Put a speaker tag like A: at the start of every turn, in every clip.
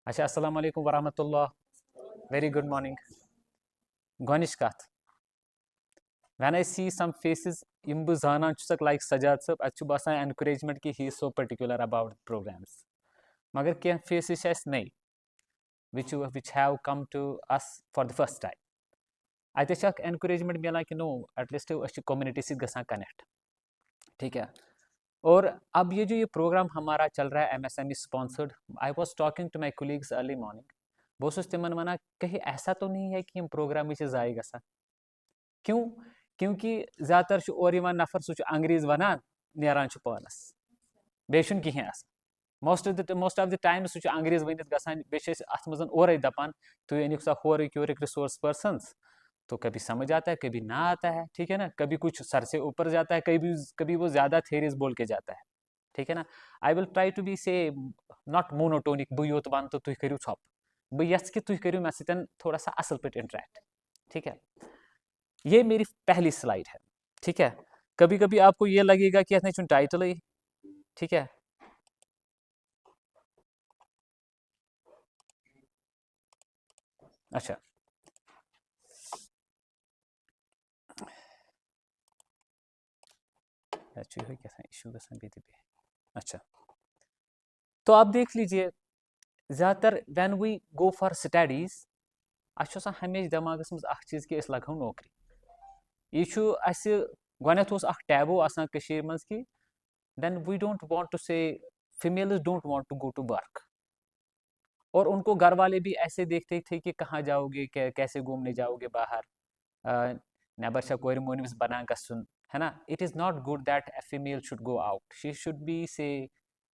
A: अच्छा, अस्सलाम वालेकुम वरहमतुल्लाह। Very good morning. Gonish Kath. When I see some faces, yim bh zanan chusak like Sajad sab, achu basan encouragement ki he is so particular about programs. Magar kya faces es nahi, which have come to us for the first time. Aite chak encouragement मिला कि no, at least अच्छी community से गसा connect. ठीक है. और अब ये प्रोग्राम हमारा चल रहा है MSME sponsored. I was talking to my colleagues early morning. बहुत सोचते मन मना कहीं ऐसा तो नहीं है कि हम प्रोग्राम में जाएगा सा. क्यों? क्योंकि ज़्यादातर और नफर सह अंग्रेज वनान नेरान पानस बेन कहें मोस्ट ऑफ द टाइम सह अंग्रेज वनित गसान बेस अत मज और दपान तुम अनिक सा होरिक रिसोर्स पर्सनस. तो कभी समझ आता है, कभी ना आता है. ठीक है ना. कभी कुछ सर से ऊपर जाता है, कभी वो ज़्यादा थेरीज बोल के जाता है. ठीक है ना. I will try to be say not monotonic बह योत वन तो तुम करो छप बह यस कि तुम करो मे सतन थोड़ा सा असल पे इंटरेक्ट. ठीक है. ये मेरी पहली स्लाइड है. ठीक है. कभी कभी आपको ये लगेगा कि अथ टाइटल ही. ठीक है. अच्छा. इशू अच्छा, तो आप देख लीजिए ज़्यादातर when we go for studies अच्छा हमेशा दिमागस मज चीज़ कि लगो नौकरी. यह गो टैबू मज कि then we don't want to say females don't want to go to work. और उनको घर वाले भी ऐसे देखते थे कि कहाँ जाओगे, कैसे घूमने जाओगे बाहर, नबर छा कोर मोनिस बना गसन है ना. It is not good that a female should go out. She should be से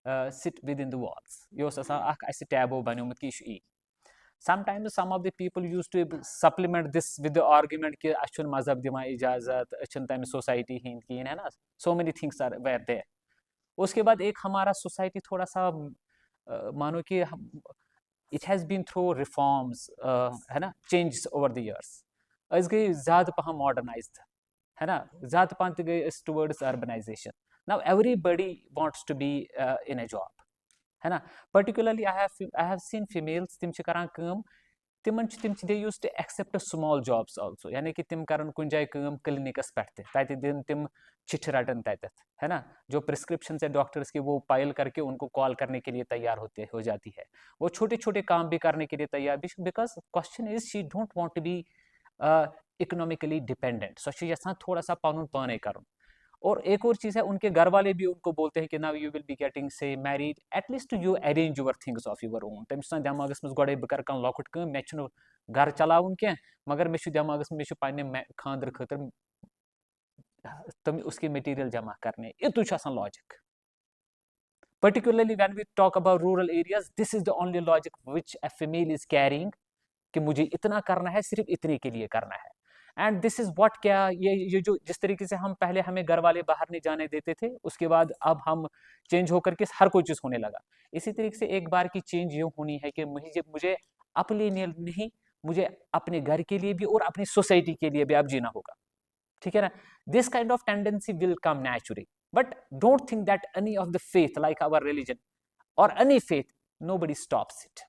A: seat within the walls. यह टैबो बनोमुत कि यह. Sometimes some of the people used to supplement this with the argument कि अच्छुन मजहब दिवा इजाजत अच्छुन तम society Hind की है ना. So many things are were there. उसके बाद एक हमारा सोसाइटी थोड़ा सा मानो कि it has been through reforms, है ना, changes over the years. अस गई ज़्यादा पह modernized है ना. ज़्यादा पह त गई towards urbanization. Now everybody wants to be in a job है ना. Particularly I have seen females तिम करान काम तिम they use to accept small jobs also. यानी कि तिम करन कुन जाए काम क्लिनिकस पे तत दिन तिम चिठ रटन तत है ना. जो प्रिस्क्रिप्शन है डॉक्टर्स की वो पाइल करके उनको कॉल करने के लिए तैयार हो जाती है. वो छोटे छोटे काम भी करने के लिए तैयार भी. Because question is she don't want to be economically dependent. So यसान थोड़ा सा पन पाने कर. और एक और चीज़ है, उनके घर वाले भी उनको बोलते हैं कि now you will be getting से married at least you arrange your things of your own. तमिस दिमागस मज गोड़े बह कर लॉकुट काम मे घर चलावन कह मगर मे दिमागस मे पे खानदर खतर तुम उसके मटीरियल जमा करने. युत logic. Particularly when we talk about rural areas this is the only logic which a female is carrying कि मुझे इतना करना है, सिर्फ इतने के लिए करना है. एंड दिस इज व्हाट क्या ये जो जिस तरीके से हम पहले हमें घर वाले बाहर नहीं जाने देते थे, उसके बाद अब हम चेंज होकर के हर कोई चीज़ होने लगा. इसी तरीके से एक बार की चेंज ये होनी है कि मुझे अपने लिए नहीं, मुझे अपने घर के लिए भी और अपनी सोसाइटी के लिए भी अब जीना होगा. ठीक है ना. This kind of tendency will come naturally. But don't think that any of the faith like our religion और any faith nobody stops it.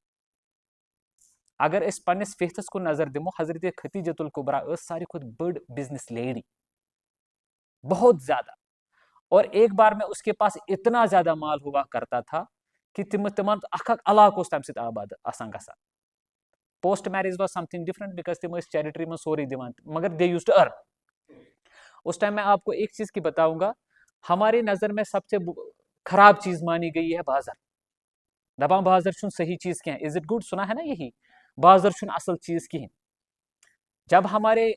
A: अगर इस पन्निस फेथस को नजर दिमो, हजरत खतीजतुल कुबरा सारी खुद बड़ बिजनेस लेडी बहुत ज्यादा. और एक बार में उसके पास इतना ज्यादा माल हुआ करता था कि तिम अलाक तम आबाद आसान गसान. Post marriage was something different because तिम चैरिटी में सोरी दिवान मगर दे यूज्ड टू अर्न. उस टाइम मैं आपको एक चीज की बताऊंगा, हमारी नजर में सबसे खराब चीज मानी गई है बाजार. दपा बाजार छुन सही चीज क्या. Is it good? सुना है ना यही. बाजार छुन असल चीज कहें. जब हमारी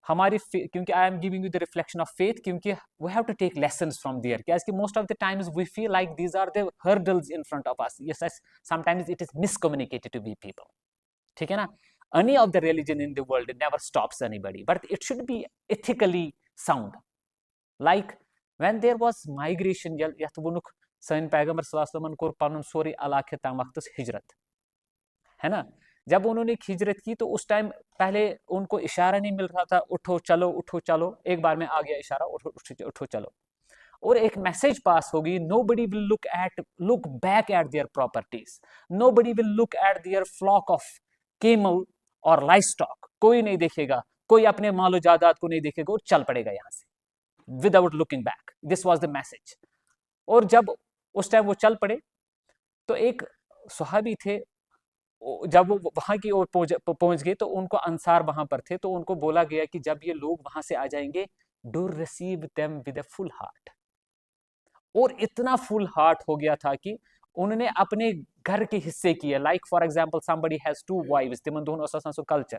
A: क्योंकि I am giving you the reflection of faith, क्योंकि we have to take lessons from there. कि most of the times we feel like these are the hurdles in front of us. Yes, sometimes it is miscommunicated to be people. ठीक है ना. Any of the religion in the world never stops anybody, but it should be ethically sound. Like when there was migration, यथ वोनुक सन पैगंबर सल्लल्लाहु अलैहि वसल्लम core Panun सोरे इलाके तम वक्त हिजरत है ना. जब उन्होंने हिजरत की तो उस टाइम पहले उनको इशारा नहीं मिल रहा था, उठो चलो उठो चलो. एक बार में आ गया इशारा, उठो उठो, उठो चलो. और एक मैसेज पास होगी, nobody will look back at their properties, nobody will look at their flock of camel or livestock, कोई नहीं देखेगा, कोई अपने मालो जायदाद को नहीं देखेगा और चल पड़ेगा यहां से without looking back. This was the message. और जब उस टाइम वो चल पड़े तो एक सहाबी थे, जब वो वहां की ओर पहुंच गए तो उनको अंसार वहां पर थे, तो उनको बोला गया कि जब ये लोग वहां से आ जाएंगे, do receive them with a full heart. और इतना फुल हार्ट हो गया था कि उन्होंने अपने घर के हिस्से किए, like for example somebody has two wives, तिमन दोन ओस आसान सो कल्चर,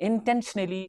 A: इंटेंशनली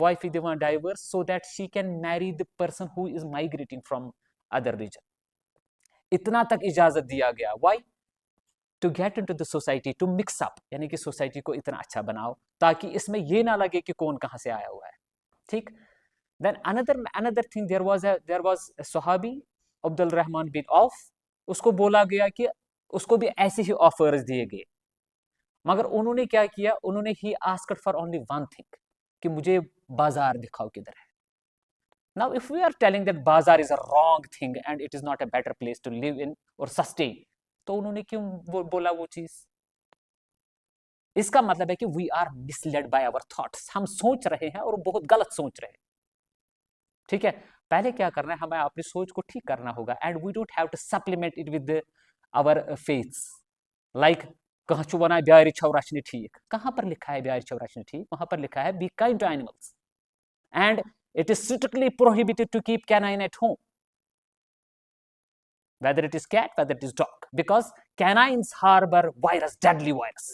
A: वाइफ दिवान divorce so that she can marry the person who is migrating from other region. इतना तक इजाजत दिया गया, why to get into the society, to mix up, यानी कि सोसाइटी को इतना अच्छा बनाओ ताकि इसमें ये ना लगे कि कौन कहां से आया हुआ है। ठीक। Then another thing, there was सहाबी अब्दुल रहमान बिन औफ, उसको बोला गया कि उसको भी ऐसे ही ऑफर्स दिए गए, मगर उन्होंने क्या किया, उन्होंने he asked for only one thing कि मुझे बाजार दिखाओ किधर है। Now, if we are telling that bazaar is a wrong thing and it is not a better place to live in or sustain, तो उन्होंने क्यों बोला वो चीज? इसका मतलब है कि we are misled by our thoughts, हम सोच रहे हैं और बहुत गलत सोच रहे हैं। ठीक है, पहले क्या करना है, हमें अपनी सोच को ठीक करना होगा, and we don't have to supplement it with our faiths, like कहाँ चु वना ब्यारि छौ रचने ठीक, कहाँ पर लिखा है ब्यारि छौ रचने ठीक? वहां पर लिखा है be kind to animals and it is strictly prohibited to keep canine at home, whether it is cat, whether it is dog, because canines harbor virus, deadly virus.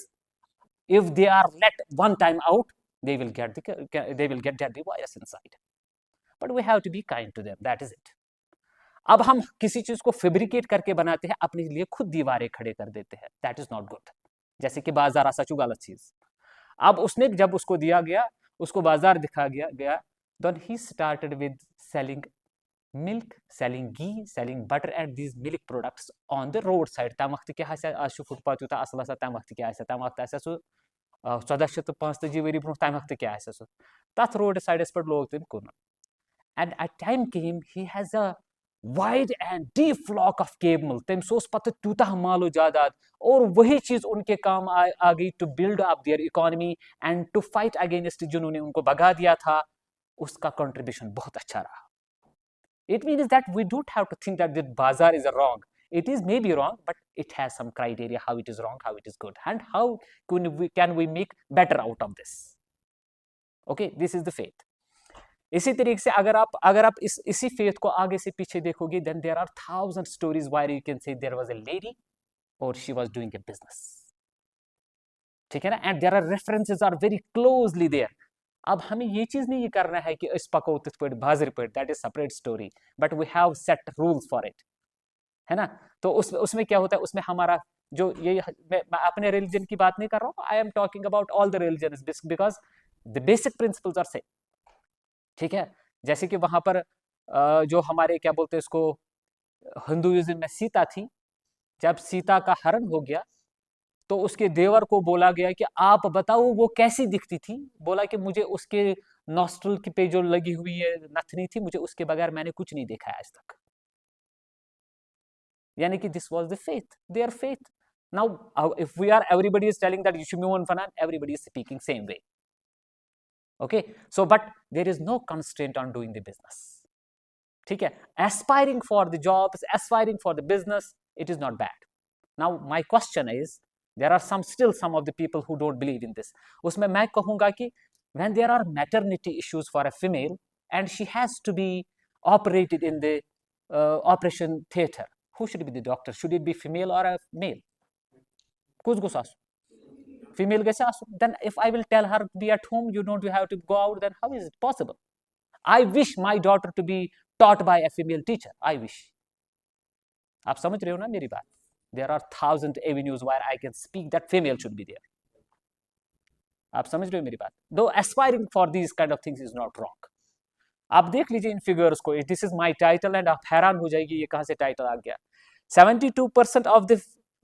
A: If they are let one time out, they will get deadly virus inside. But we have to be kind to them, that is it. अब हम किसी चीज को fabricate करके बनाते हैं, अपने लिए खुद दीवारें खड़े कर देते हैं, दैट इज नॉट गुड। जैसे कि बाजार आ सचू गलत चीज। अब उसने जब उसको दिया गया, उसको बाजार दिखा गया, then he started with selling milk, selling ghee, selling butter and these milk products on the roadside. तम वक्त क्या है, आज शु फुटपाथ यूता असल आसा, तम वक्त क्या है, तम वक्त आसा सु 1455 वरी ब्रोह, तम वक्त क्या है सु तथ रोड साइडस पर लोग तम कुन। And a time came, he has a wide and deep flock of camel, तम सोस पत तूता मालो जायदाद, और वही चीज उनके काम आ गई to build up their economy and to fight against जिन्होंने उनको भगा दिया था, उसका कंट्रीब्यूशन बहुत अच्छा रहा। It means that we don't have to think that the bazaar is wrong. It is maybe wrong, but it has some criteria how it is wrong, how it is good, and how can we make better out of this. Okay, this is the faith. इसी तरीके से अगर आप इसी faith को आगे से पीछे देखोगे, then there are 1000 stories where you can say there was a lady or she was doing a business. ठीक है ना? And there are references are very closely there. अब हमें ये चीज नहीं करना है कि इस पको तिथ पे बाजर पे, that is separate story, but we have set rules for it, है ना? तो उसमें क्या होता है, उसमें हमारा जो ये, मैं अपने रिलीजन की बात नहीं कर रहा हूँ, I am talking about all the religions, because the basic principles are same. ठीक है, जैसे कि वहां पर जो हमारे क्या बोलते हैं इसको, हिंदुइज्म में सीता थी, जब सीता का हरण हो गया तो उसके देवर को बोला गया कि आप बताओ वो कैसी दिखती थी। बोला कि मुझे उसके नॉस्ट्रल की पे जो लगी हुई है नथनी थी, मुझे उसके बगैर मैंने कुछ नहीं देखा आज तक। यानी कि this was the faith, their faith. Now if we are, everybody is telling that you should move on फनान, everybody is speaking same way. Okay, so but there is no constraint on doing the business. ठीक है, aspiring for the jobs, aspiring for the business, it is not bad. Now my question is, there are still some of the people who don't believe in this. उसमें मैं कहूँगा कि when there are maternity issues for a female and she has to be operated in the operation theater, who should be the doctor? Should it be female or a male? कुछ गुस्सा female कैसे आसो? Then if I will tell her to be at home, you don't have to go out, then how is it possible? I wish my daughter to be taught by a female teacher. I wish. आप समझ रहे हो ना मेरी बात? There are 1000 avenues where I can speak that female should be there. आप समझ रहे हो मेरी बात? Though aspiring for these kind of things is not wrong. आप देख लीजिए इन फिगर्स को, this is my title and आप हैरान हो जाएगी ये कहां से टाइटल आ गया। 72% of the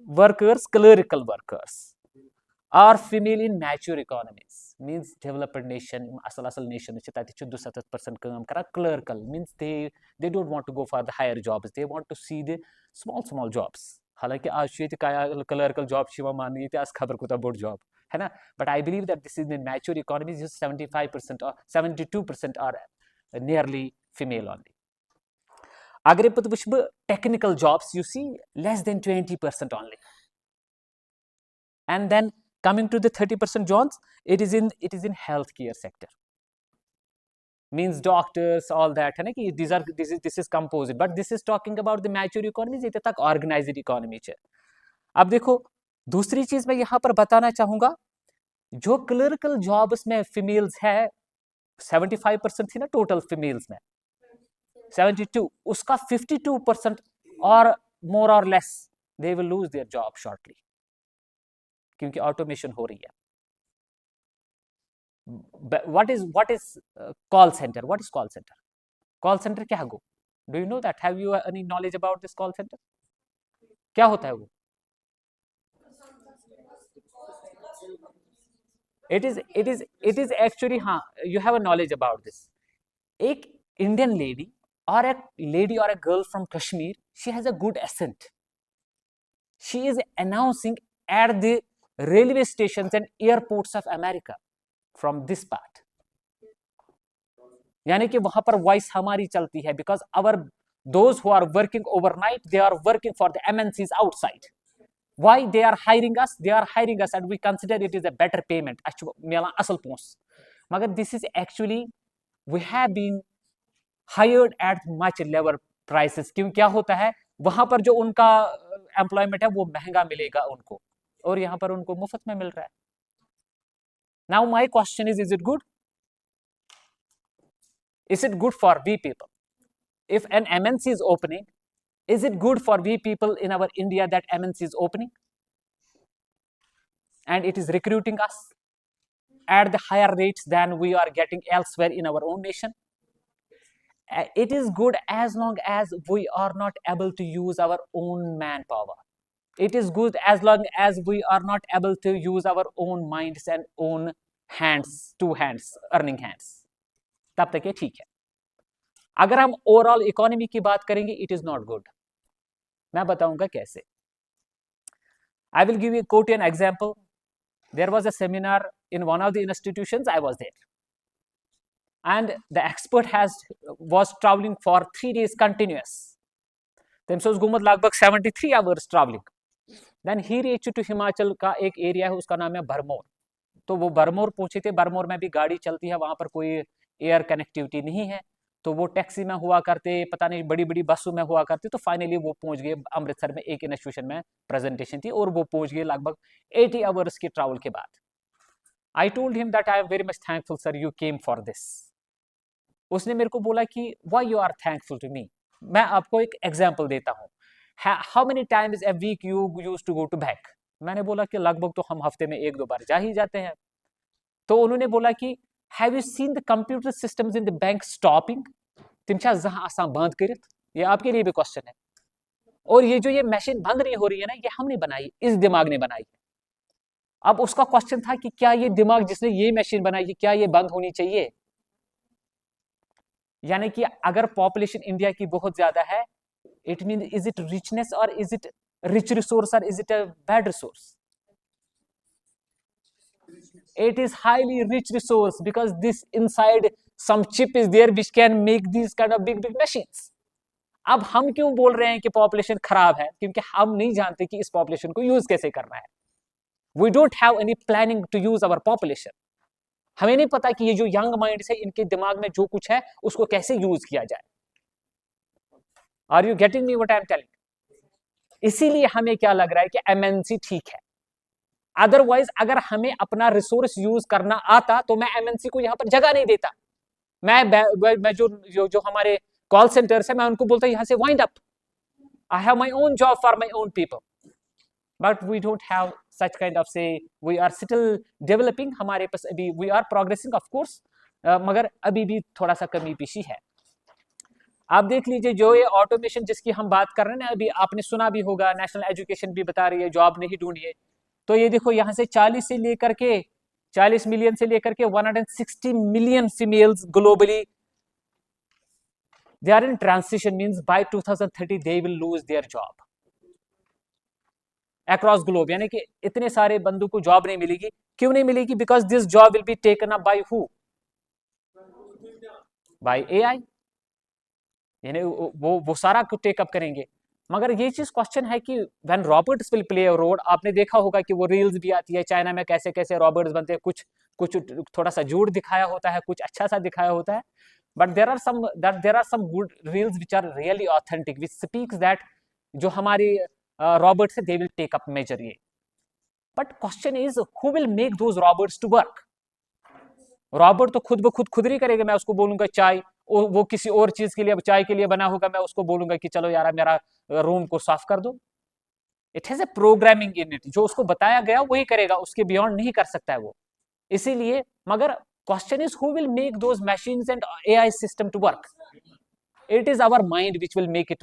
A: workers, clerical workers, are female in mature economies. means developed nation asal nation ch tati chu 72% kaam kara clerical means they don't want to go for the higher jobs, they want to see the small jobs. हालांकि आज ये clerical job Shiva मानी थी आज खबर को board job है ना, but I believe that this is in mature economies 75% or 72% are nearly female only. अगर पत वुच ब technical jobs you see less than 20% only, and then coming to the 30% jobs, it is in healthcare sector, means doctors, all that है ना कि this is composite, but this is talking about the mature economies, इतने तक organized economy है. अब देखो दूसरी चीज मैं यहाँ पर बताना चाहूंगा, जो क्लरिकल जॉब्स में फीमेल्स है 75% थी ना टोटल फीमेल्स में, 72, उसका 52% और मोर और less they will lose their job shortly, क्योंकि ऑटोमेशन हो रही है. what is call center? What is call center? Call center क्या है वो? Do you know that? Have you any knowledge about this call center? क्या होता है वो? It is actually, हाँ, you have a knowledge about this. एक Indian lady or a girl from Kashmir, she has a good accent. She is announcing at the railway stations and airports of America from this part. यानी कि वहां पर voice हमारी चलती है, because those who are working overnight, they are working for the MNCs outside. Why they are hiring us? They are hiring us and we consider it is a better payment. Asal pons. Magar this is actually, we have been hired at much lower prices. क्यों क्या होता है, वहां पर जो उनका employment है वो महंगा मिलेगा उनको, और यहाँ पर उनको मुफ्त में मिल रहा है. Now my question is it good? Is it good for we people? If an MNC is opening, is it good for we people in our India that MNC is opening and it is recruiting us at the higher rates than we are getting elsewhere in our own nation? It is good as long as we are not able to use our own manpower. It is good as long as we are not able to use our own minds and own hands, two hands, earning hands. तब तक ये ठीक है. अगर हम overall economy की बात करेंगे, इट इज नॉट गुड. मैं बताऊंगा कैसे. I will give you quote an example. There was a seminar in one of the institutions. I was there and the expert was traveling for 3 days continuous. तमसे उस गुमत लगभग 73 hours traveling. Then he reached to Himachal का एक area है, उसका नाम है भरमौर. तो वो भरमौर पहुंचे थे. भरमौर में भी गाड़ी चलती है, वहां पर कोई एयर कनेक्टिविटी नहीं है, तो वो टैक्सी में हुआ करते, पता नहीं बड़ी बड़ी बसों में हुआ करते. तो फाइनली वो पहुंच गए अमृतसर में, एक इंस्टीट्यूशन में प्रेजेंटेशन थी, और वो पहुंच गए लगभग 80 hours के ट्रैवल के बाद. I told him that I am very much thankful sir you came for this. उसने मेरे को बोला कि why you are thankful to me. मैं आपको एक एग्जांपल देता हूँ. How many times a week you used to go to bank. मैंने बोला कि लगभग तो हम हफ्ते में 1-2 बार जा ही जाते हैं. तो उन्होंने बोला कि have you seen the computer systems in the bank stopping. तिम छा जहां आसान बंद करित. ये आपके लिए भी क्वेश्चन है. और ये जो ये मशीन बंद नहीं हो रही है ना, ये हमने बनाई, इस दिमाग ने बनाई. अब उसका क्वेश्चन था कि क्या ये दिमाग जिसने ये मशीन बनाई है, क्या ये बंद होनी चाहिए? यानी कि अगर पॉपुलेशन इंडिया की बहुत ज्यादा है, it mean is it richness और इज इट रिच रिसोर्स और is it a bad resource? It is highly rich resource because this inside some chip is there which can make these kind of big machines. अब हम क्यों बोल रहे हैं कि population खराब है? क्योंकि हम नहीं जानते कि इस पॉपुलेशन को यूज कैसे करना है. We don't have any planning to use our population. हमें नहीं पता कि ये जो यंग माइंड्स है, इनके दिमाग में जो कुछ है उसको कैसे यूज किया जाए. Are you getting me what I am telling? इसीलिए हमें क्या लग रहा है कि एमएनसी ठीक है. अदरवाइज अगर हमें अपना रिसोर्स यूज करना आता तो मैं एमएनसी को यहां पर जगह नहीं देता. मैं जो हमारे कॉल सेंटर्स है, मैं उनको बोलता यहां से wind up. I have my own job for my own people, but we don't have such kind of say we are still developing. हमारे पास अभी we are progressing of course, मगर अभी भी थोड़ा सा कमी पेशी है. आप देख लीजिए जो ये ऑटोमेशन जिसकी हम बात कर रहे हैं ना, अभी आपने सुना भी होगा, नेशनल एजुकेशन भी बता रही है जॉब नहीं ढूंढिए. तो ये देखो यहाँ से 40 से लेकर के 40 मिलियन से लेकर के 160 million females globally they are in transition, means by 2030 they will lose their job across globe. यानी कि इतने सारे बंदों को जॉब नहीं मिलेगी। क्यों नहीं मिलेगी? Because this job will be taken up by who? Bye AI. यानी वो सारा टेकअप करेंगे। मगर ये चीज क्वेश्चन है कि when robots will play a role, आपने देखा होगा कि वो रील्स भी आती है चाइना में, कैसे कैसे रॉबोट्स बनते हैं, कुछ कुछ थोड़ा सा झूठ दिखाया होता है, कुछ अच्छा सा दिखाया होता है। But there are some good reels which are really authentic which speaks that जो हमारी रॉबोट्स है they will take up major ये। But question is who will make those robots to work? Robot तो खुद ब खुद नहीं करेगा। मैं उसको बोलूंगा चाय, वो किसी और चीज के लिए, चाय के लिए बना होगा, मैं उसको बोलूंगा कि चलो यार मेरा रूम को साफ कर दो। It has a programming in it, जो उसको बताया गया वही करेगा, उसके बियॉन्ड नहीं कर सकता है वो। इसीलिए मगर question is who will make those machines and AI system to work? It is our mind which will make it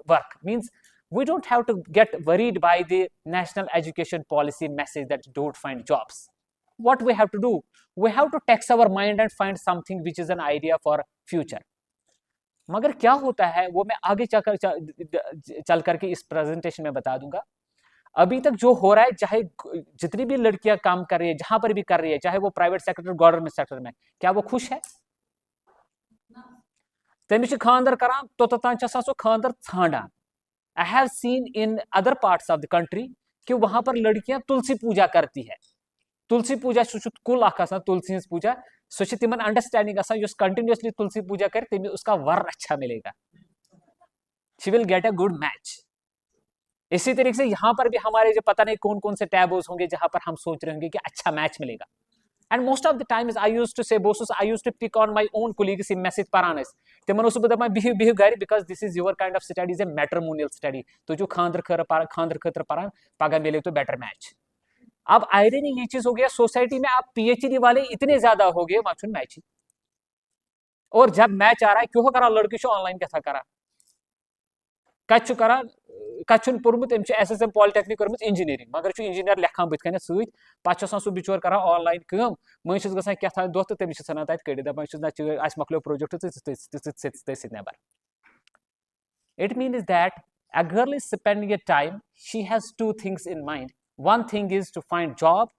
A: work. Means we don't have to get worried by the national education policy message that don't find jobs. What we have to do, we have to tax our mind and find something which is an idea for future. मगर क्या होता है वो मैं आगे चल करके इस प्रेजेंटेशन में बता दूंगा। अभी तक जो हो रहा है, चाहे जितनी भी लड़कियां काम कर रही है, जहां पर भी कर रही है, चाहे वो प्राइवेट सेक्टर गवर्नमेंट सेक्टर में, क्या वो खुश है? तमिस खानदर करान तोतान सो खानदर छांडान। I have seen in other parts of the country कि वहां पर लड़कियां तुलसी पूजा करती है। तुलसी पूजा कुल आसान तुलसी हज पूजा, सो तिमन अंडरस्टैंडिंग कंटिन्यूसली तुलसी पूजा कर तमिस उसका वर अच्छा मिलेगा, she will get a good match. इसी तरीके से यहाँ पर भी हमारे जो पता नहीं कौन कौन से टैबोज होंगे जहां पर हम सोच रहे होंगे कि अच्छा मैच मिलेगा। And most of the times I used to say, bosses, I used to pick on my own colleagues in message paranas. Timan usu bada mai behave gari because this is your kind of study is a matrimonial study. तो जो खांदर खतर पारान पागा मिले तो better match. अब irony ये चीज हो गया, सोसाइटी में आप पीएचडी वाले इतने ज्यादा हो गए माचुन मैच ही। और जब मैच आ रहा है क्यों करा लड़की शो ऑनलाइन कैसा करा कच्चु करा कच्चुन पुरमुत एम एसएसएम पॉलिटेक्निक करमुत इंजीनियरिंग, मगर छु इंजीनियर लेखान बुत कने सत पाछ सु बिचोर करा ऑनलाइन कम मन छस गसान क्या था दोस्त तमिस सना तत कड़ दपान छस न आस मकलो प्रोजेक्ट तथ neighbour. It means that a girl is spending a time, she has two things in mind. One thing is to find job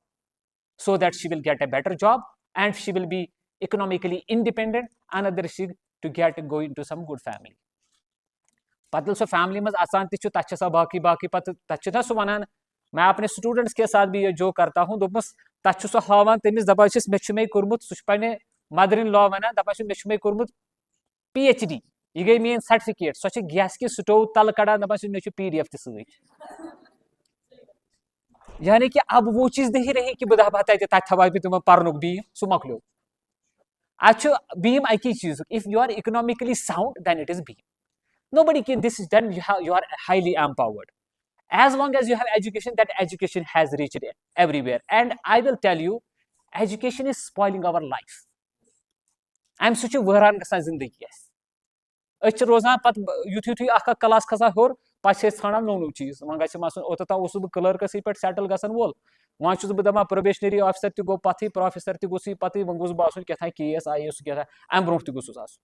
A: so that she will get a better job and she will be economically independent. Another is to go into some good family. पतल so family में आसान तथा बाकी बाकी पता सह one मैं अपने स्टूडेंट्स के साथ भी ये जो करता हूँ दोपस तथ सह हावान तमिस दपान मे कोर्मुत सह पे मदर इन लॉ वन दपान मे कोर्मुत PhD, ये गई मेन सर्टिफिकेट, सो गैस की स्टोव तल कड़ान दपान मे PDF त यानी कि अब वो चीज नहीं रही कि बह बता तथा तुम पर्नुक बीम सह मकलो। अच्छा बीम अकी चीज, if you are economically sound then it is beam. Nobody can, this is then you are highly empowered. As long as you have education, that education has reached everywhere. And I will tell you, education is spoiling our life. I'm such a वहरान गसान जिंदगी अस रोजान पत youth youth class खसान होर पे ठाना no no चीज वह गसन ओतोत बह क्लर्कस पे सेटल गसन वोल वह बह दपान प्रोबेशनरी ऑफिसर तह गो पथ प्रोफेसर तह गोस पत वह गोस बह क्या KS IAS क्या अम ब्रो तह गोस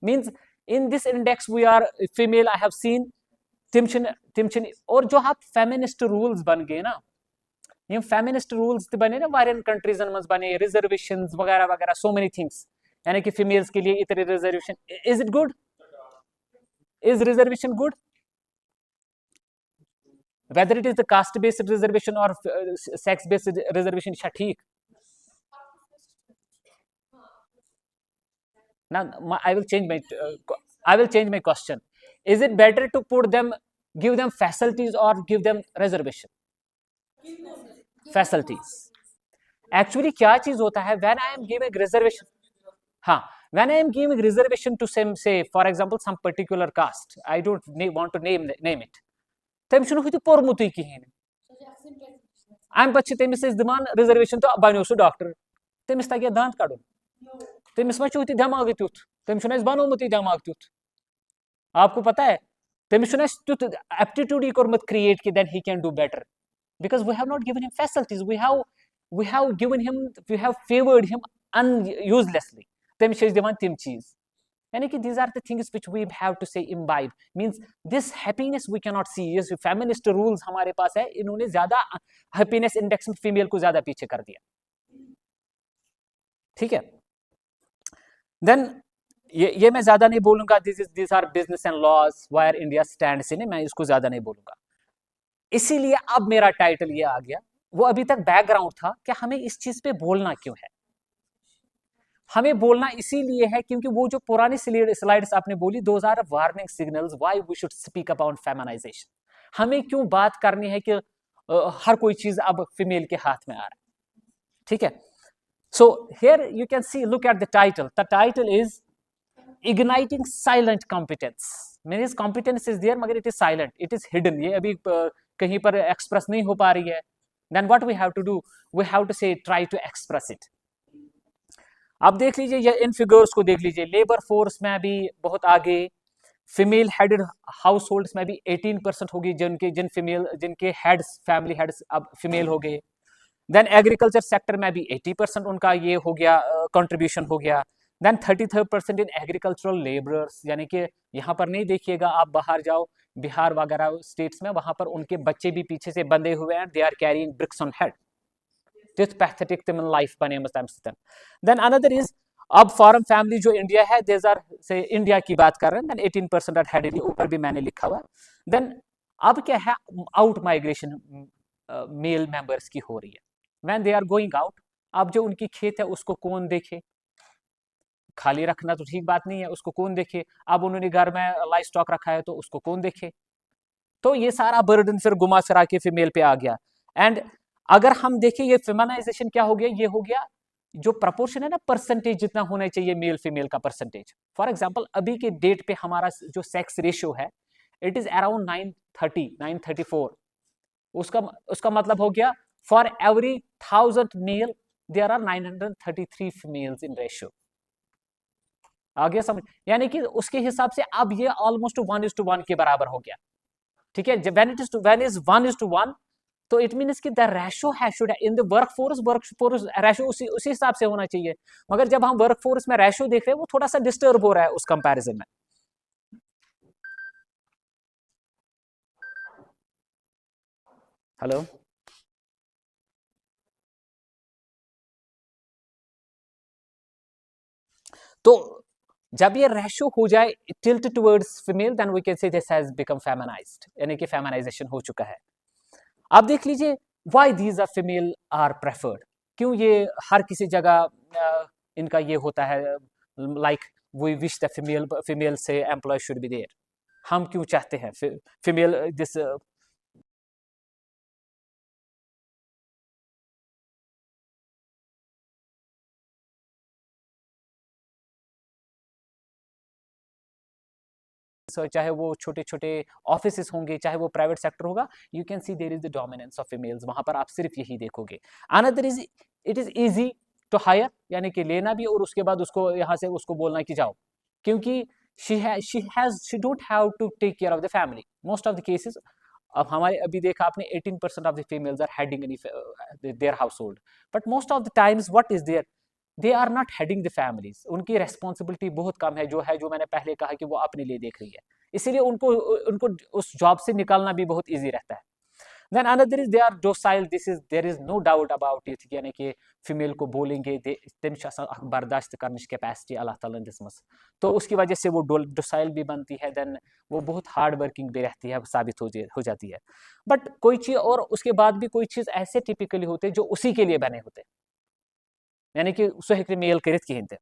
A: means in this index we are female I have seen तिम और जो आप फेमिनिस्ट रूल्स बन गए ना, ये फेमिनिस्ट रूल्स बने ना वारियन कंट्रीजन में बने, रिजर्वेशंस वगैरह वगैरह, सो मेनी थिंग्स, यानी कि फीमेल्स के लिए इतने reservation. Is it good? Is reservation good? Whether it is the caste based reservation और सेक्स बेस्ड रिजर्वेशन ठीक? Now I will change my question. Is it better to give them facilities or give them reservation? Facilities. Actually क्या चीज होता है, when I am giving reservation, हाँ, when I am giving reservation to say for example some particular caste, I don't want to name it, तमिस छुन हुत पोरमुतुय किहिन, अम पत तमिस दिमान reservation तो बनो सह डॉक्टर, तमिस तगे दांत कड़ुन, तमिस मा दिमाग तुथ, तमिस बनोमुत दिमाग तुथ। आपको पता है तमिस तुथ एप्टीट्यूड कोर्मुत क्रिएट कि then he can do better, because we have not given him facilities, we have we have given him, we have favored him uselessly. Tem chhe divan tim cheez. Yani ki these are the things which we have to say imbibe. Means this happiness we cannot see. Yes, feminist rules हमारे पास है, इन्होंने ज्यादा happiness index में female को ज्यादा पीछे कर दिया. ठीक है. Then ये मैं ज्यादा नहीं बोलूंगा. These are business and laws where India stands in. मैं इसको ज्यादा नहीं बोलूंगा. इसीलिए अब मेरा टाइटल ये आ गया. वो अभी तक बैकग्राउंड था कि हमें इस चीज पे बोलना क्यों है. हमें बोलना इसीलिए है क्योंकि वो जो पुरानी स्लाइड्स आपने बोली, those are warning signals why we should speak about feminization. हमें क्यों बात करनी है कि हर कोई चीज अब फीमेल के हाथ में आ रहा है. ठीक है. So here you can see, look at the title is igniting silent competence. Means competence is there मगर it is silent, it is hidden. ये अभी कहीं पर एक्सप्रेस नहीं हो पा रही है. Then what we have to do, we have to say try to express it. आप देख लीजिए, ये इन फिगर्स को देख लीजिए. लेबर फोर्स में भी बहुत आगे, फीमेल हेडेड हाउस होल्ड्स में भी 18% होगी जिनके हेड्स, फैमिली हेड्स अब फीमेल हो गए. देन एग्रीकल्चर सेक्टर में भी 80% उनका ये हो गया, कंट्रीब्यूशन हो गया. Then 33% in agricultural labourers. यानी कि यहाँ पर नहीं देखिएगा, आप बाहर जाओ बिहार वगैरह स्टेट्स में, वहां पर उनके बच्चे भी पीछे से बंधे हुए हैं. They are carrying bricks on head. Pathetic तिमन लाइफ बने मस्ताम. देन अनदर इज, अब फॉरेन फैमिली जो इंडिया है, देज आर से इंडिया की बात कर रहे हैं. देन 18% आर हेडेड, ऊपर भी मैंने लिखा हुआ. देन अब क्या है, आउट माइग्रेशन मेल मेंबर्स की हो रही है. When they are going out, अब जो उनकी खेत है उसको कौन देखे. खाली रखना तो ठीक बात नहीं है, उसको कौन देखे. अब उन्होंने घर में लाइव स्टॉक रखा है तो उसको कौन देखे. तो ये सारा बर्डन फिर घुमा फिरा के फीमेल पे आ गया. एंड अगर हम देखें ये फेमिनाइजेशन क्या हो गया, ये हो गया जो प्रपोर्शन है ना, परसेंटेज जितना होना चाहिए मेल फीमेल का परसेंटेज. फॉर एग्जांपल अभी के डेट पे हमारा जो सेक्स रेशियो है, इट इज अराउंड 934. उसका मतलब हो गया, for every 1000 male there are 933 females in ratio. आगे समझ, यानी कि उसके हिसाब से अब ये ऑलमोस्ट 1:1 के बराबर हो गया. ठीक है. व्हेन इज 1:1, तो इट मीन्स कि द रेशो है should in the workforce ratio उसी हिसाब से होना चाहिए. मगर जब हम वर्कफोर्स में रेशो देख रहे हैं, वो थोड़ा सा डिस्टर्ब हो रहा है उस कंपैरिजन में. हेलो. तो जब ये रेशो हो जाए tilt towards female, then we can say this has become feminised, यानी कि फेमिनाइजेशन हो चुका है. आप देख लीजिए, why these are female are preferred. क्यों ये हर किसी जगह इनका ये होता है, like we wish the female से एम्प्लॉय शुड बी देयर. हम क्यों चाहते हैं फीमेल दिस. चाहे वो छोटे छोटे ऑफिस होंगे, चाहे वो प्राइवेट सेक्टर होगा, you can see there is the dominance of females. वहां पर आप सिर्फ यही देखोगे. Another is, it is easy to hire, यानी कि लेना भी और उसके बाद उसको यहाँ से उसको बोलना कि जाओ, क्योंकि she don't have to take care of the family most of the cases. अब हमारे अभी देखा आपने 18% of the females are heading their household, but most of the times what is there, they are not heading the families. उनकी responsibility बहुत कम है, जो मैंने पहले कहा कि वो अपने लिए देख रही है, इसीलिए उनको उस जॉब से निकालना भी बहुत ईजी रहता है. Then another is they are docile. There is no doubt about it. यानी कि फीमेल को बोलेंगे बर्दाश्त करने की कैपेसिटी अल्लाह ताला ने दिसमस, तो उसकी वजह से वो डोसाइल भी बनती है. देन वो बहुत हार्ड वर्किंग भी रहती है, साबित हो जाती है. बट कोई चीज़, और उसके बाद भी कोई चीज़ ऐसे टिपिकली होते हैं जो उसी के लिए बने होते हैं, यानी कि उसको मेल करित की हिंते.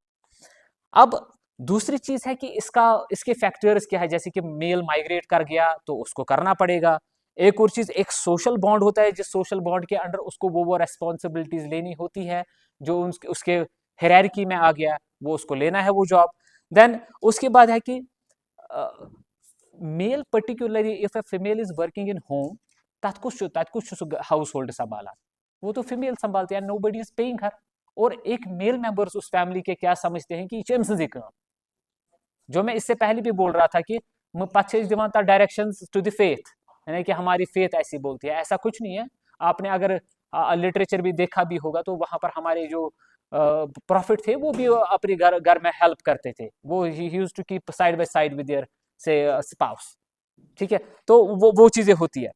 A: अब दूसरी चीज़ है कि इसके फैक्टर्स क्या है, जैसे कि मेल माइग्रेट कर गया तो उसको करना पड़ेगा. एक और चीज, एक सोशल बॉन्ड होता है, जिस सोशल बॉन्ड के अंडर उसको वो रेस्पॉन्सिबिलिटीज लेनी होती है, जो उसके हायरार्की में आ गया वो उसको लेना है वो जॉब. देन उसके बाद है कि male particularly if a female is working in home, तत्कुछ हाउस होल्ड संभाला, वो तो फीमेल संभालते हैं, नोबडी इज पेइंग हर. और एक मेल मेंबर्स उस फैमिली के क्या समझते हैं कि जो मैं इससे पहले भी बोल रहा था कि डायरेक्शंस टू द फेथ, यानी कि हमारी फेथ ऐसी बोलती है. ऐसा कुछ नहीं है. आपने अगर लिटरेचर भी देखा भी होगा, तो वहाँ पर हमारे जो प्रॉफिट थे वो भी अपने घर घर में हेल्प करते थे, वो ही use to keep side by side with their से स्पाउस। ठीक है, तो वो चीज़ें होती है।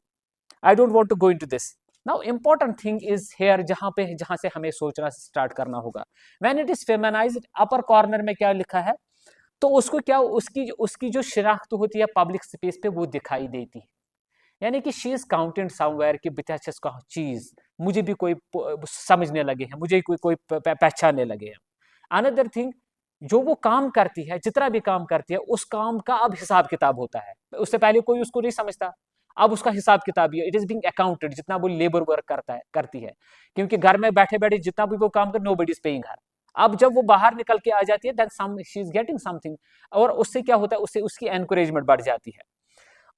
A: I don't want to go into this now. Important thing is here, जहाँ से हमें सोचना स्टार्ट करना होगा। When it is feminised, upper corner में क्या लिखा है, तो उसको क्या, उसकी उसकी जो शिनाख्त होती है पब्लिक स्पेस पे वो दिखाई देती है। यानी कि शी इज काउंटेड समवेयर कि बिचाचस का चीज मुझे भी कोई समझने लगे हैं, मुझे कोई कोई पहचानने लगे हैं। अनदर थिंग, जो वो काम करती है, जितना भी काम करती है, उस काम का अब हिसाब किताब होता है। उससे पहले कोई उसको नहीं समझता, अब उसका हिसाब किताब ही है। इट इज बिंग अकाउंटेड, जितना वो लेबर वर्क करती है, क्योंकि घर में बैठे बैठे जितना भी वो काम कर, नोबडी इज पेइंग हर। अब जब वो बाहर निकल के आ जाती है, then some she is getting something, और उससे क्या होता है, उससे उसकी एनकरेजमेंट बढ़ जाती है।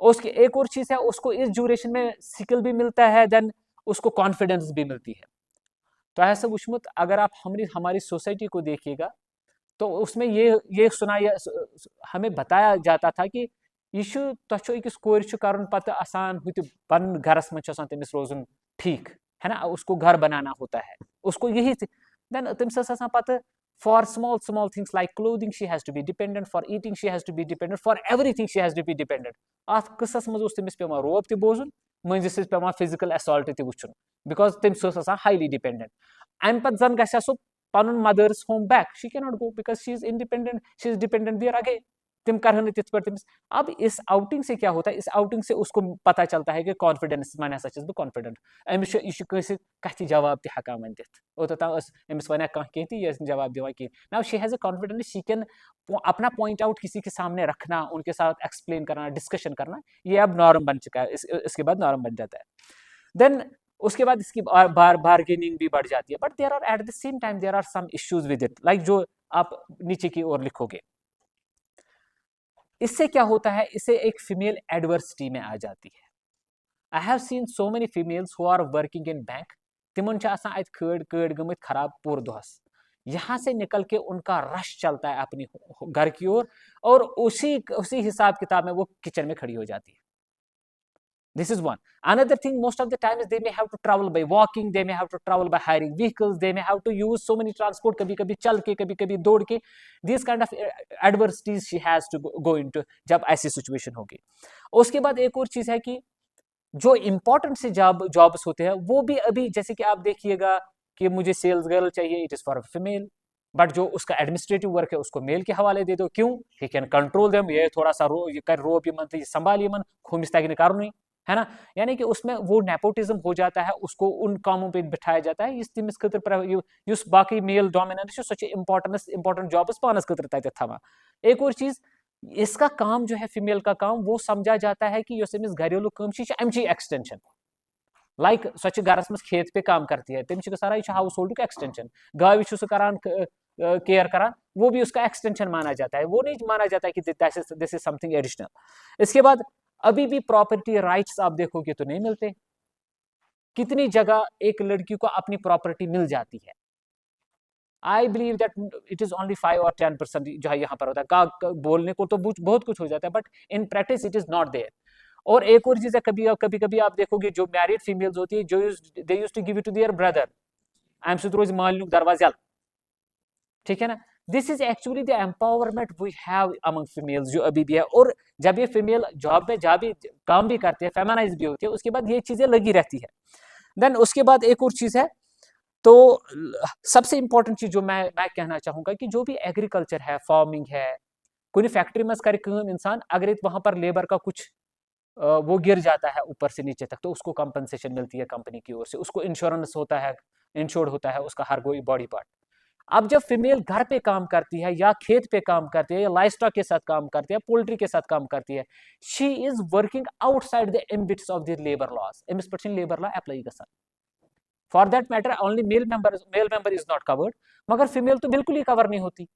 A: उसकी एक और चीज है, उसको इस ड्यूरेशन में स्किल भी मिलता है, देन उसको कॉन्फिडेंस भी मिलती है। तो ऐसा वुचमुत अगर आप हमारी सोसाइटी को देखिएगा, तो उसमें ये सुनाया, हमें बताया जाता था कि यह तुम अकिस कोर कर पत आसान हुत पन घरस मं तमिस रोजन ठीक है ना, उसको घर बनाना होता है, उसको यही देन तमिस पत for small things like clothing she has to be dependent, for eating she has to be dependent, for everything she has to be dependent. अत किस्सस मज तमिस पे रोब त बोजुन, मंजिस पे फिजिकल असॉल्ट त वुचुन, बिकॉज तमिस हाईली डिपेंडेंट। अम पे जन गया सो पन mother's home back, she can not go because she is independent, she is dependent there again, तिम कर तिथ पे तमिस। अब इस आउटिंग से क्या होता है, इस आउटिंग से उसको पता चलता है कि कॉन्फिडेंस मन हसा बह कॉन्फिडेंट, अमिस यह कथ जवाब तक हकान वन दिथ। ओतोतान अमिस वन कह कह यह जवाब दिवान कह। Now she has a confidence, she can अपना पॉइंट आउट किसी के सामने रखना, उनके साथ एक्सप्लेन करना, डिस्कशन करना, ये अब नॉर्म बन चुका है, इसके बाद नॉर्म बन जाता है। देन उसके बाद इसकी बार्गेनिंग भी बढ़ जाती है, but there are at the same time there are some issues with it, like जो आप नीचे की ओर लिखोगे। इससे क्या होता है, इससे एक फीमेल एडवर्सिटी में आ जाती है। I have seen so many females who are working in bank, तिमन अत कड़ गमत खराब पूरे दोहस, यहाँ से निकल के उनका रश चलता है अपनी घर की ओर, और उसी हिसाब किताब में वो किचन में खड़ी हो जाती है। This is one. Another thing, most of the times they may have to travel by walking, they may have to travel by hiring vehicles, they may have to use so many transport, कभी कभी चल के, कभी कभी दौड़ के। These kind of adversities she has to go into जब ऐसी सिचुएशन होगी। उसके बाद एक और चीज है कि जो इंपॉर्टेंट से जॉब्स होते हैं, वो भी अभी, जैसे कि आप देखिएगा कि मुझे सेल्स गर्ल चाहिए, it is for female, but जो उसका एडमिनिस्ट्रेटिव वर्क है उसको मेल के हवाले दे दो। क्यों? ही कैन कंट्रोल देम, ये थोड़ा सा रो यमन, संभाल यमन, खुमिस तक कर, है ना। यानी कि उसमें वो नेपोटिज्म हो जाता है, उसको उन कामों पे बिठाया जाता है तमिस खतर बाकी male dominance so important jobs पानस खतर तत थवान। एक और चीज, इसका काम जो है, फीमेल का काम, वो समझा जाता है कि अमिस घरेलू कम अमची एक्सटेंशन, लाइक सो घरस मज खेत पे काम करती है, तमिस यह हाउस होल्ड का एक्सटेंशन, गावि करान केयर करान, वो भी उसका एक्सटेंशन माना जाता है, वो नहीं माना जाता है कि दिस इज समथिंग एडिशनल। इसके बाद अभी भी प्रॉपर्टी राइट्स आप देखोगे तो नहीं मिलते। कितनी जगह एक लड़की को अपनी प्रॉपर्टी मिल जाती है, आई believe that it is only 5 और 10% जो है यहाँ पर होता है। बोलने को तो बहुत कुछ हो जाता है, but in practice it is not there. और एक और चीज है, कभी कभी आप देखोगे जो मैरिड फीमेल्स होती है, जो they used to give it to their brother, I am so रोज मालूम दरवाजा, ठीक है ना। This is actually the empowerment we have among females जो अभी भी है। और जब ये फीमेल जॉब में जा भी काम भी करती है, फेमिनाइज भी होती है, उसके बाद ये चीजें लगी रहती है। देन उसके बाद एक और चीज है, तो सबसे इंपॉर्टेंट चीज जो मैं कहना चाहूंगा कि जो भी एग्रीकल्चर है, फार्मिंग है, कोई फैक्ट्री में कर इंसान, अगर वहां पर लेबर का कुछ वो गिर जाता है ऊपर से नीचे तक, तो उसको कंपनसेशन मिलती है कंपनी की ओर से, उसको इंश्योरेंस होता है, इंश्योर्ड होता है उसका हर कोई बॉडी पार्ट। अब जब फीमेल घर पे काम करती है, या खेत पे काम करती है, या लाइफ स्टॉक के साथ काम करती है, पोल्ट्री के साथ काम करती है, she is working outside the ambits of the labour laws, एमिस पे लेबर लॉ अप्लाई गसान। For that matter only male member is not covered, मगर फीमेल तो बिल्कुल ही कवर नहीं होती,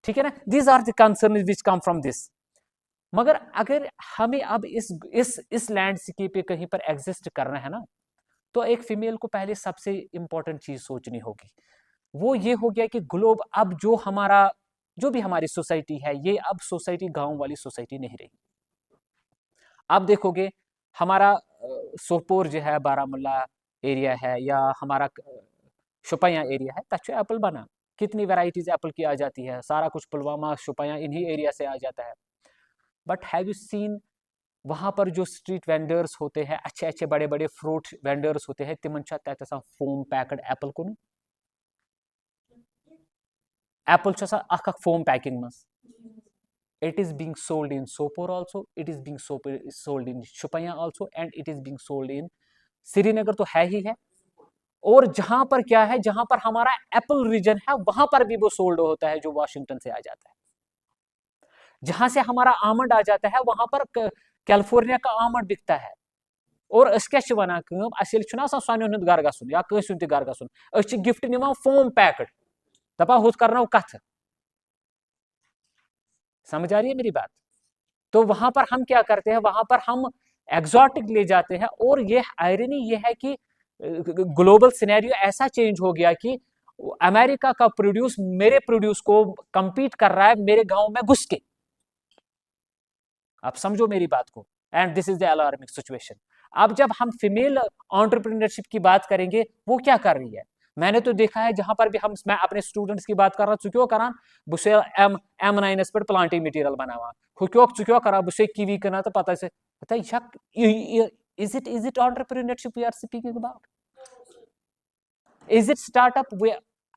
A: ठीक है ना। These are the concern which come from this. मगर अगर हमें अब इस लैंडस्केप पे कहीं पर एग्जिस्ट करना है ना, तो एक फीमेल को पहले सबसे इंपॉर्टेंट चीज सोचनी होगी। वो ये हो गया कि ग्लोब, अब जो भी हमारी सोसाइटी है, ये अब सोसाइटी गांव वाली सोसाइटी नहीं रही। आप देखोगे हमारा सोपोर जो है, बारामूला, एरिया है या हमारा शुपया एरिया है, तक एप्पल बना। कितनी वैरायटीज एप्पल की आ जाती है, सारा कुछ पुलवामा शुपया इन्हीं एरिया से आ जाता है। बट हैव यू सीन वहाँ पर जो स्ट्रीट वेंडर्स होते हैं, अच्छे अच्छे बड़े बड़े फ्रूट वेंडर्स होते हैं, तिमन फोम पैक्ड एप्पल कुन एप्पल अख फोम पैकिंग मज। It is being sold in Sopore also, it is being sold in Shupaya also, and it is being sold in Srinagar तो है ही है। और जहां पर क्या है, जहां पर हमारा एप्पल रीजन है, वहां पर भी वो सोल्ड होता है जो वाशिंगटन से आ जाता है। जहां से हमारा आमंड आ जाता है, वहां पर कैलिफोर्निया का आमंड बिकता है। और सोन घर गन या कंस घर गन, गिफ्ट निवान फोम पैक्ड, दपा हुत करना कथ। समझ आ रही है मेरी बात? तो वहां पर हम क्या करते हैं, वहां पर हम एग्जॉटिक ले जाते हैं। और ये आयरनी ये है कि ग्लोबल सिनेरियो ऐसा चेंज हो गया कि अमेरिका का प्रोड्यूस मेरे प्रोड्यूस को कंपीट कर रहा है मेरे गांव में घुस के। आप समझो मेरी बात को। And this is the alarming situation. अब जब हम फीमेल एंटरप्रेन्योरशिप की बात करेंगे, वो क्या कर रही है? मैंने तो देखा है जहां पर भी हम, मैं अपने स्टूडेंट्स की बात कर रहा हूं, क्यों करा बुसे M9S पर प्लांटिंग मटेरियल बनावा, क्यों करा बुसे कीवी करना, तो पता से पता is it entrepreneurship we are speaking about? Is it startup?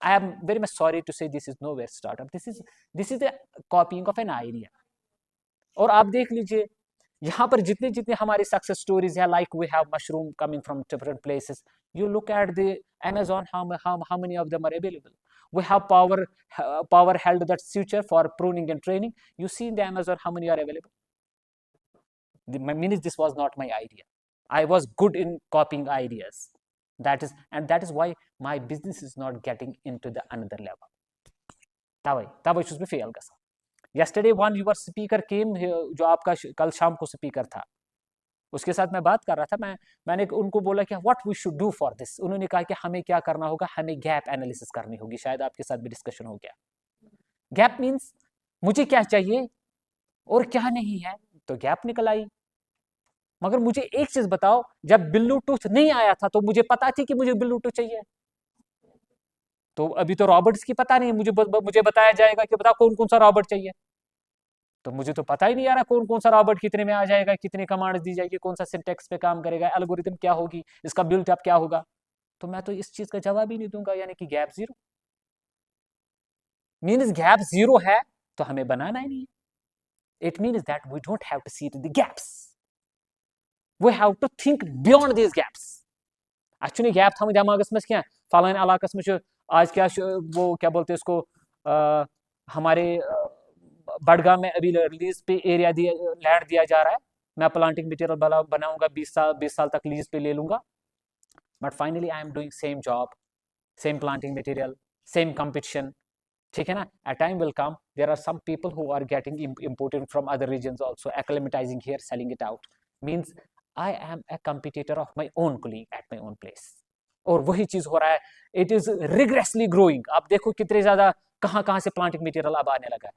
A: I am very much sorry to say this is nowhere startup. This is the copying of an idea. और आप देख लीजिए यहाँ पर जितने जितने हमारी सक्सेस स्टोरीज है, like we have mushroom coming from different places, you look at the Amazon, how many of them are available. We have power held that future for pruning and training. You see in the Amazon how many are available. Means this was not my idea. I was good in copying ideas. That is why my business is not getting into the another level. तवै छुस बह fail गसान। Yesterday one your speaker came, जो आपका कल शाम को speaker था, उसके साथ मैं बात कर रहा था। मैंने उनको बोला कि what we should do for this. उन्होंने कहा कि हमें क्या करना होगा, हमें गैप एनालिसिस करनी होगी। शायद आपके साथ भी डिस्कशन हो गया। गैप मीन्स मुझे क्या चाहिए और क्या नहीं है, तो गैप निकल आई। मगर मुझे एक चीज बताओ, जब ब्लूटूथ नहीं आया था तो मुझे पता थी कि मुझे ब्लूटूथ चाहिए। तो अभी तो रॉबर्ट्स की पता नहीं, मुझे बताया जाएगा कि बताओ कौन कौन सा रॉबर्ट चाहिए। तो मुझे तो पता ही नहीं आ रहा कौन कौन सा रॉबर्ट कितने में आ जाएगा, कितने कमांड्स दी जाएगी, कौन सा सिंटेक्स पे काम करेगा, एल्गोरिथम क्या होगी, इसका बिल्ट अप क्या होगा। तो मैं तो इस चीज का जवाब ही नहीं दूंगा, यानी कि gap zero. Means gap zero है तो हमें बनाना ही नहीं। It means that we don't have to see the gaps, we have to think beyond these gaps. अच्छी गैप थम दिमागस में क्या फलान इलाकस में आज क्या वो क्या बोलते हैं उसको, हमारे बडगाम में अभी लीज पे एरिया दिया, लैंड दिया जा रहा है। मैं प्लांटिंग मटेरियल बनाऊंगा, 20 साल तक लीज पे ले लूंगा। But finally I am doing same job, same planting material, same competition. ठीक है ना? A time will come, there are some people who are getting imported from other regions also, acclimatising here, selling it out. Means I am a competitor of my own colleague at my own place. और वही चीज हो रहा है, it is rigorously growing. आप देखो कितने ज्यादा कहां से प्लांटिंग मटेरियल अब आने लगा है।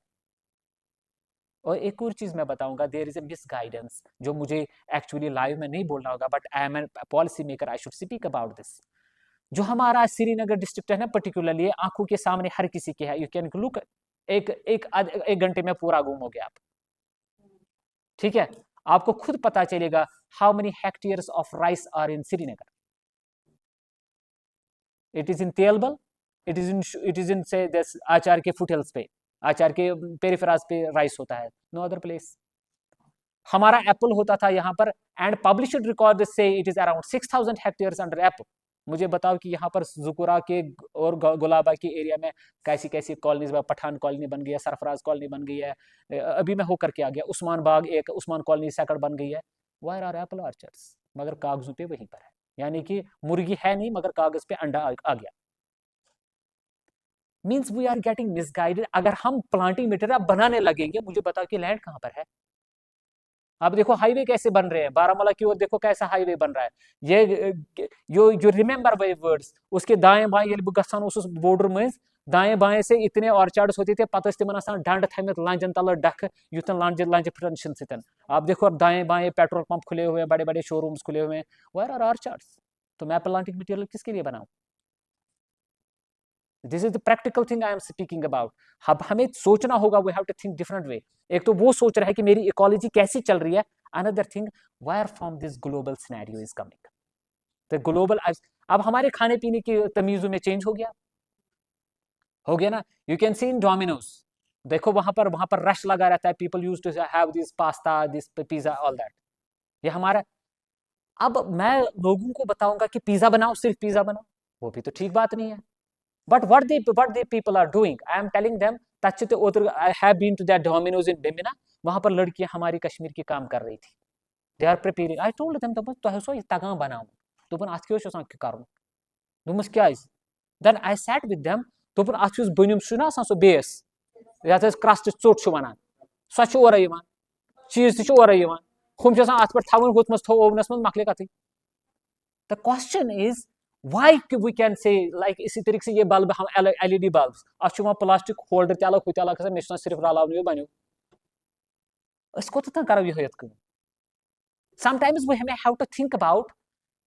A: और एक और चीज मैं बताऊंगा, there is a misguidance, जो मुझे एक्चुअली लाइव में नहीं बोलना होगा, but I am a policy maker, I should speak about this. जो हमारा श्रीनगर डिस्ट्रिक्ट है ना, पर्टिकुलरली आंखों के सामने हर किसी के है। यू कैन लुक, एक घंटे में पूरा घूम हो गया आप। ठीक है? आपको खुद पता चलेगा how many hectares of rice are in Srinagar. It is in Telbal, it is in से आचार के फुटहिल्स पे, आचार के पेरिफेरास पे राइस होता है, नो अदर प्लेस। हमारा एप्पल होता था यहाँ पर, एंड पब्लिश्ड रिकॉर्ड से it is around 6000 hectares under Apple. मुझे बताओ कि यहाँ पर जुकुरा के और गुलाबा के एरिया में कैसी कैसी कॉलोनीज, पठान कॉलोनी बन गई है, सरफराज कॉलोनी बन गई है, अभी मैं होकर के आ गया, उस्मान बाग एक उस्मान कॉलोनी सेकंड बन गई है। वायर आर एप्पल ऑर्चर्ड्स, मगर कागजों पे वहीं पर है। यानी कि मुर्गी है नहीं, मगर कागज पे अंडा आ गया। Means we are getting misguided. अगर हम प्लांटिंग मटेरियल बनाने लगेंगे, मुझे बताओ कि लैंड कहां पर है। आप देखो हाईवे कैसे बन रहे हैं, बारामूला की ओर देखो कैसा हाईवे बन रहा है। ये रिमेंबर वे वर्ड्स, उसके दाएं बाएं ये गसान उस बॉर्डर में दाएं बाएं से इतने ऑर्चार्ड्स होते थे, पता तिमन आसान डंड थमित लांजन तल डख युतन लांज फटन सतन। आप देखो दाएं बाएं पेट्रोल पंप खुले हुए हैं, बड़े बड़े शोरूम्स खुले हुए हैं, वेयर आर ऑर्चार्ड्स। तो मैं प्लांटिंग मटेरियल किसके लिए बनाऊं? This is the practical thing I am speaking about. अब हमें सोचना होगा, we have to think different way. एक तो वो सोच रहा है कि मेरी इकोलॉजी कैसी चल रही है. Another thing, where from this global scenario is coming. The global, अब हमारे खाने पीने की तमीजों में चेंज हो गया ना. You can see in Domino's, देखो वहां पर रश लगा रहता है. People use to have this pasta, this pizza, all that. ये हमारा. अब मैं लोगों को बताऊंगा कि पिज्जा बनाओ, सिर्फ पिज्जा बनाओ, वो भी तो ठीक बात नहीं है. But what the people are doing, I am telling them, I have been to that Domino's in Bimina. वहां पर लड़कियां हमारी कश्मीर की काम कर रही थी. They are preparing. I told them, तो सो तगां बनाऊं. दोपन अथ क्यों आसान करुन. दोपस क्या. Then I sat with them. दोपन अथ युस बनिम ना आसान सो बेस, यात क्रस्ट चोट वनान, सो ओरे यवान, चीज तु ओरे यवान, हुम अथ पे थवन हुतमस थो ओवनस मज मकले कथी. The question is, why we can say like इसी तरीके से ये बल्ब हम LED बल्ब अच्छे प्लास्टिक होल्डर ते अलग हुत अलग मे सिर्फ रलावन बनो कोत करो ये कम. Sometimes we have to think about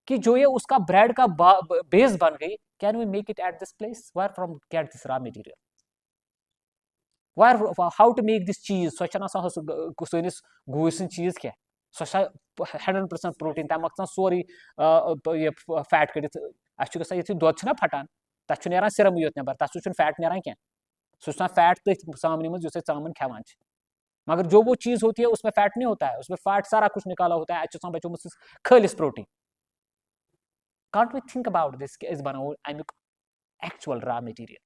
A: कि जो ये उसका ब्रेड का बेस बन गई, can we make it at this place, where from get this raw material, where how to make this चीज. सनिस गूर सं चीज क्या सो 100% प्रोटीन तम सोरी फैट कड़ित. ये दोद फटान तथ ना सिरम योत नबर, तथ फैट ना क्या, सह फैट तथ सामने मज चामन खेवान. मगर जो वो चीज होती है उसमें फैट नहीं होता है, उसमें फैट सारा कुछ निकाला होता है. अच्छे बचों खालिस protein. Can't we think about this इस बनाओ अमुक एक्चुअल रॉ मटेरियल.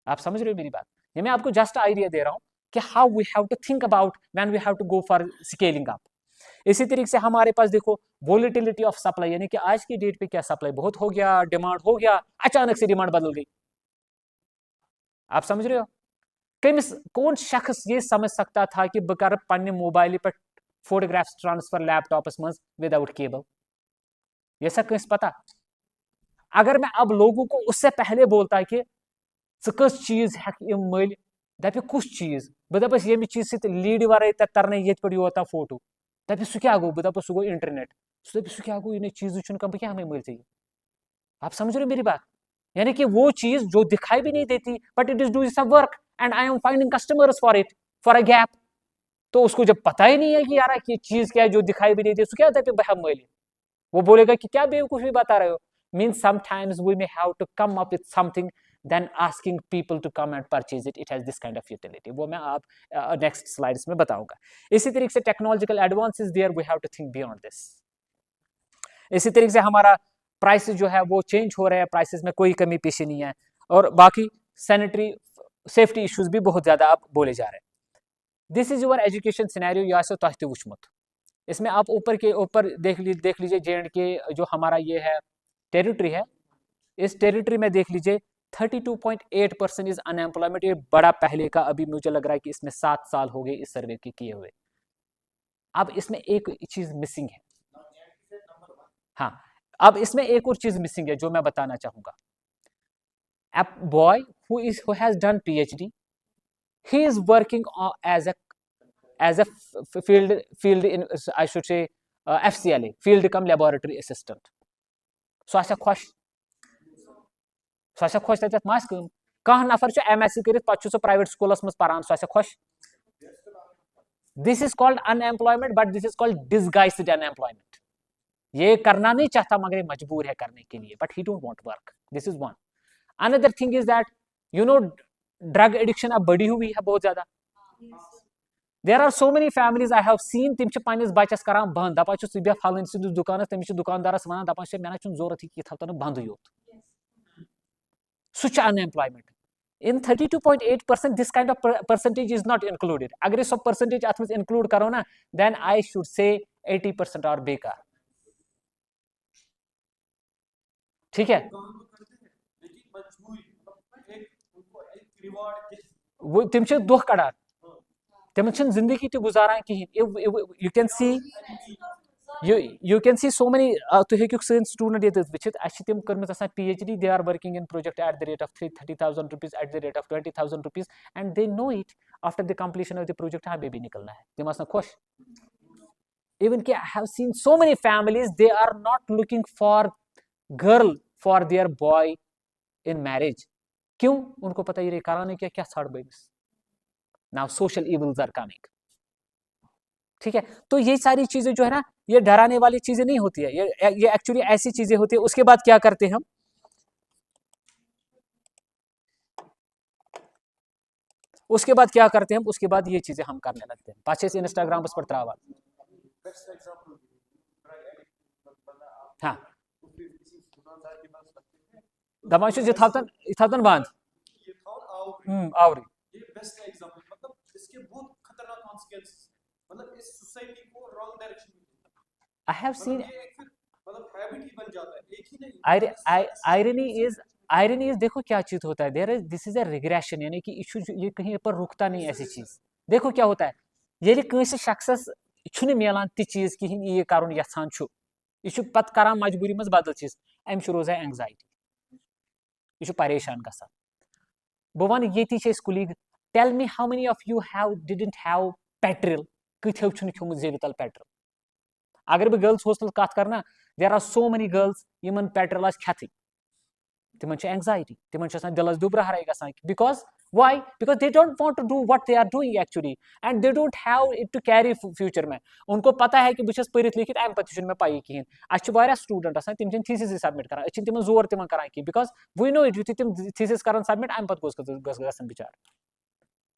A: आप समझ रहे हो मेरी बात. ये मैं आपको जस्ट आइडिया दे रहा हूँ कि how we have to think about when we have to go for scaling up. इसी तरीके से हमारे पास देखो वोलेटिलिटी ऑफ सप्लाई, यानी कि आज की डेट पे क्या सप्लाई बहुत हो गया, डिमांड हो गया, अचानक से डिमांड बदल गई. आप समझ रहे हो. कमिस कौन शख्स ये समझ सकता था कि बह कर पन्ने मोबाइल पे फोटोग्राफ्स ट्रांसफर लैपटॉपस मज विदाउट केबल. ये सब कस पता. अगर मैं अब लोगों को उससे पहले बोलता कि कस चीज हेम मल दप कुछ चीज, बह दपस ये चीज सत लीड वर तरन ये पे योता फोटो, दप सह क्या गो, बह दप सह गो इंटरनेट, सह क्या गो इन चीज बह क्या हमें मल चाहिए. आप समझ रहे मेरी बात. यानी कि वो चीज जो दिखाई भी नहीं देती, but it is doing some work and I am finding customers for it, for a gap. तो उसको जब पता ही नहीं है कि यार ये चीज क्या है जो दिखाई भी नहीं देती, उसको क्या होता है भाई मल, वो बोलेगा कि क्या बेवकूफी बता रहे हो. Means sometimes we may have to come up with something then asking people to come and purchase it. It has this kind of utility. वो मैं आप नेक्स्ट स्लाइड्स में बताऊंगा. इसी तरीके से technological advances there, we have to think beyond this. इसी तरीके से हमारा प्राइसेस जो है वो चेंज हो रहे हैं, प्राइसेस में कोई कमी पेशी नहीं है. और बाकी सैनिटरी सेफ्टी इश्यूज भी बहुत ज्यादा अब बोले जा रहे हैं. This is your education scenario. यह तह वुचमुत. इसमें आप ऊपर देख लीजिए J&K जो हमारा ये है टेरिटरी है, इस टेरिटरी में देख लीजिए 32.8% इज अनएम्प्लॉयमेंट. ये बड़ा पहले का, अभी मुझे लग रहा है कि इसमें 7 साल हो गए इस सर्वे के किए हुए. अब इसमें एक चीज मिसिंग है. हाँ, अब इसमें एक और चीज मिसिंग है जो मैं बताना चाहूंगा. A boy who has done PhD, he is working as a field in, I should say, FCLA, field cum laboratory assistant. So आशा खुश तक मास कम. कह नफर MSc कर पे प्राइवेट स्कूलस मज पारान, सो आशा खुश. This is called unemployment, but this is called disguised unemployment. ये करना नहीं चाहता मगर मजबूर है करने के लिए, but he don't want work. This is one. Another thing is that you know drug addiction अब बढ़ी हुई है बहुत ज्यादा. There are so many families I have seen, तिम पन्निस बच्चस करान बंद, दपान छु बे फलन सिंदिस दुकानस, तमिस दुकानदारस वनान दपान मे ना जरूरत कि थन बंद योत. सह unemployment. In 32.8%, this kind of percentage is not included. अगर सब percentage अत में include करो ना, then I should say 80% are बेकार. ठीक है. वो तिम दुख कड़ान, तिम जिंदगी तो गुजारान कहें. You can see so many. तुम हेकु सन स्टूडेंट ये वचित तम कर्मत PhD, they are working in project at the rate of 30,000 rupees, at the rate of 20,000 rupees, and they know it after the completion of the project. हाँ बेबी निकलना है, तिम खुश. Even I have seen so many families, they are not looking for girl for their boy in marriage. क्यों? उनको पता ये कराने क्या छाड़ बस. Now social evils are coming. ठीक है, तो ये सारी चीजें जो है ना, ये डराने वाली चीजें नहीं होती है, ये एक्चुअली ऐसी चीजें होती है. उसके बाद क्या करते हैं हम, उसके बाद क्या करते हैं हम, उसके बाद ये चीजें हम करने लगते हैं. पाछे से इंस्टाग्राम पर त्रावा. हाँ, दमा ये थन बंद. आवरी. ये बेस्ट एग्जांपल, मतलब इसके बहुत खतरनाक कॉन्सिक्वेंसेस, मतलब इस सोसाइटी को रॉन्ग डायरेक्शन में. आई हैव सीन, मतलब हैबिट ही बन जाता है, एक ही नहीं. आयरनी इज देखो क्या चीज होता है, there is this is a regression, यानी कि इशू ये कहीं पर रुकता नहीं ऐसी चीज. देखो क्या होता है, ये कंसे शख्सस छुन मिलान ति चीज कहीं ये करुन यछान छु, यह पत करान मजबूरी मज बदल चीज, अम रोजान एंग्जाइटी, यह परेशान गसान. बह वन ये colleague, tell me how many of you have didn't have petrol, कथो खोमुत जेब तल पेट्रोल. अगर बह गर्ल्स हॉस्टल कत कर ना, there are so many girls यमन पेट्रोल खेत, तिमन एंग्जाइटी, तिमन दिलस दुब्रहराई गसान. Because why? Because they don't want to do what they are doing actually, and they don't have it to carry future में. उनको पता है कि बह पढ़ित लिखित अम पे मे पाई कहें. अ स्टूडेंट आसान, तिम थीसिस सबमिट करान, तिम जोर तिम करान कहें, बिकॉज वी नो इट, तिम थीसिस करान सबमिट, अम पे गसन बिचार.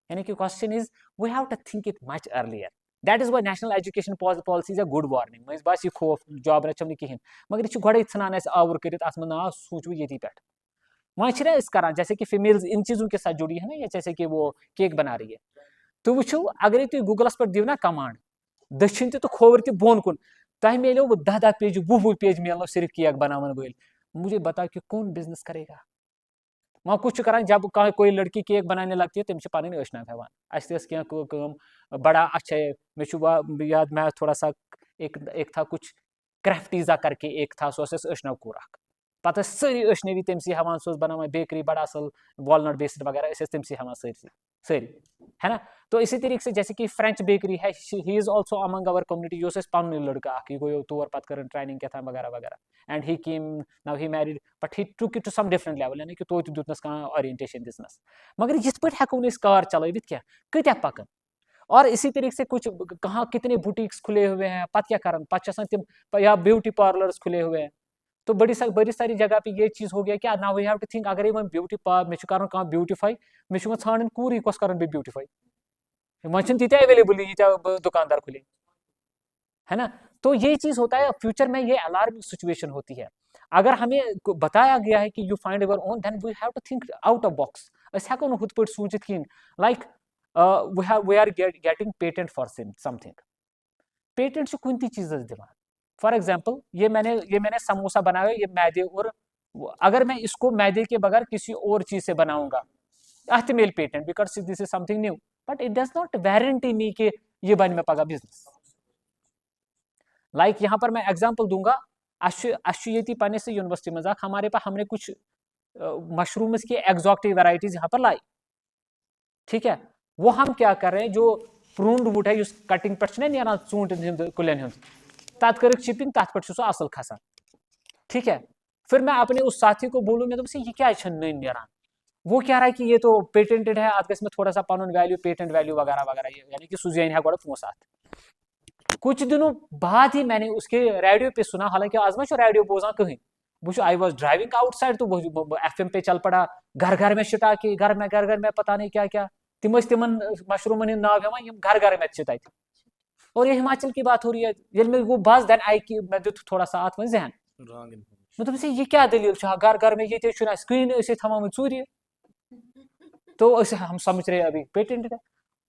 A: यानी कि question is, we have to think it much earlier. That is why national education policy is a good warning. मज बस यह खौफ जॉब रचम कहें, मगर यह गोड़े ठान आवर कर ना सोचो ये पे. वह करान जैसे कि फीमेल्स इन चीज़ों के साथ जुड़ी है ना, या जैसे कि वो केक बना रही है, तो वो अगर तुम गूगलस पर दिव ना कमांड, दक्षिण तो खोवर तो बोन कुन, तह मिलो वो 10 पेज 20 पेज मिलो सिर्फ केक बनावन वल. मुझे बताओ कि कौन बिजनेस करेगा. वह कुछ करान, जब कोई लड़की केक बनाने लगती है, तम पन अशना हेवान. अस बड़ा अच्छा है, मे याद, मैं थोड़ा सा एक था कुछ क्राफ्टीजा करके एक था, सो अशना कोर. पता सारी अशनवी तमसी हवान, सो बना बेकरी बड़ा असल वॉलनट बेस्ड वगैरह, तमसी हवान सारी है ना. तो इसी तरीके से जैसे कि फ्रेंच बेकरी है, he is also among our community, यो पन लड़का यह गो तौर पत कर ट्रेनिंग क्या वगैरह वगैरह, and he came now he married, but he took it to some different level, यानी कि तो दुतनस कह ओरिएंटेशन दिसनस. मगर जिस पे हेको कार चलवित क्या कत्या पकन. और इसी तरीके से कुछ कहाँ कितने बुटीक्स खुले हुए हैं, पत क्या करन, पत तिम या ब्यूटी पार्लर्स खुले हुए हैं. तो बड़ी सारी जगह पे ये चीज हो गया कि now we have to think, अगर वो ब्यूटी मे कर ब्यूटीफाई, मे ान कूर कस कर ब्यूटीफाई, वह तीत अवेलेबल ये दुकानदार खुले, है ना. तो ये चीज होता है फ्यूचर में, ये अलार्मिंग सिचुएशन होती है. अगर हमें बताया गया है कि you find your own, then we have to think out of box. अस हेको हुत पे सोचित कहें, like we are getting patent for something. Patent कुन चीज दिवान. फॉर एग्जाम्पल ये मैंने समोसा बनाया, ये मैदे, और अगर मैं इसको मैदे के बगैर किसी और चीज से बनाऊंगा, अत मिल patent, because this is something new, but it does not warranty me कि ये बन में पगा बिजनेस. लाइक यहाँ पर मैं एग्जाम्पल दूंगा, ये पन्ने से यूनिवर्सिटी में हमारे पास हमने कुछ मशरूम्स की एग्जॉटिक वैरायटीज यहाँ पर लाई. ठीक है, वो हम क्या कर रहे हैं, जो प्रून्ड वुड है, कटिंग पे ना ूंटन कुलन हूं, तथ कर शिपिंग, तथ पे सह असल खसान. ठीक है, फिर मैं अपने उस साथी को बोलूँ, मैं दोपस ये क्या नई नीरान. वो कह रहा है कि ये तो पेटेंटेड है, अत गस थोड़ा सा पन वैल्यू, पेटेंट वैल्यू वगैरह वगैरह, यानी कि सह जान गो पोस. कुछ दिनों बाद ही मैंने उसके रेडियो पे सुना, हालांकि आज मैं रेडियो बोजान कहीं, बह आई वॉज ड्राइविंग आउटसाइड, तो FM पे चल पड़ा, घर घर में शिटा कि घर में पता नहीं क्या क्या तिम मशरूमन नाव हेवान, घर घर में शिटा. और ये हिमाचल की बात हो रही है, ये मैं वो बस देन आई कि मैं दुत थोड़ा सा आत में जहन, मतलब से ये क्या दलील, घर घर में ये स्क्रीन थमा चूर, तो हम समझ रहे अभी पेटेंट है.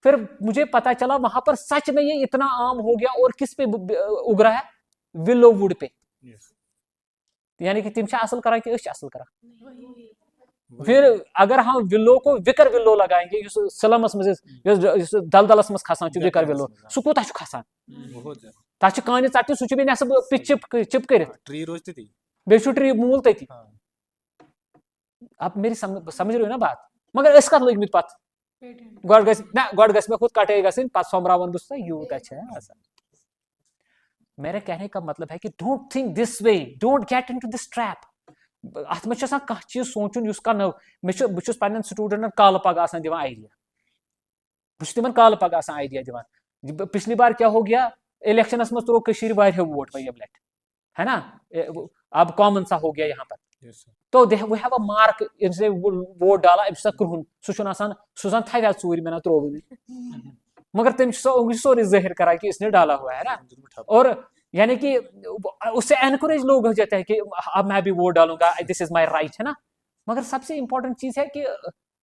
A: फिर मुझे पता चला वहां पर सच में ये इतना आम हो गया, और किस पे उग रहा है, विलो वुड पे. यानी कि तिम असल करा कि असल करा. फिर अगर हम विलो को विकर विलो लगाएंगे, सलमस में दलदलस मज खसान विकर विलो, सह कूत खसान, तथ कान चटन, सह नसब चिप कर बे ट्री मूल तथि. अब मेरी समझ रहे हो ना बात. मगर अस कत लग पत गो मे खुद कटे गन पे सोम्रावन बस यूत. मेरे कहने का मतलब है कि don't think this way, don't get into this trap. अत मे कह चीज सोचुन उसका नव बस पन्न स्टूडेंटन कल पगह दिवान आइडिया, बस तिमन कल पगह आइडिया दिवान. पिछली बार क्या हो गया, इलेक्शनस में त्रो कशीर वारियों वोट वही लट, है ना, अब कॉमन सा हो गया यहाँ पर. तो वी हैव अ मार्क, इनसे वोट डाला अम क्रुहन सह थव चूर मे ना त्रोवन, मगर तम सोरे जाहिर करा कि इसने डाला हुआ है ना. और यानी कि उससे एनकरेज लोग हो जाते हैं कि अब मैं भी वोट डालूंगा, दिस इज माय राइट, है ना. मगर सबसे इंपॉर्टेंट चीज है कि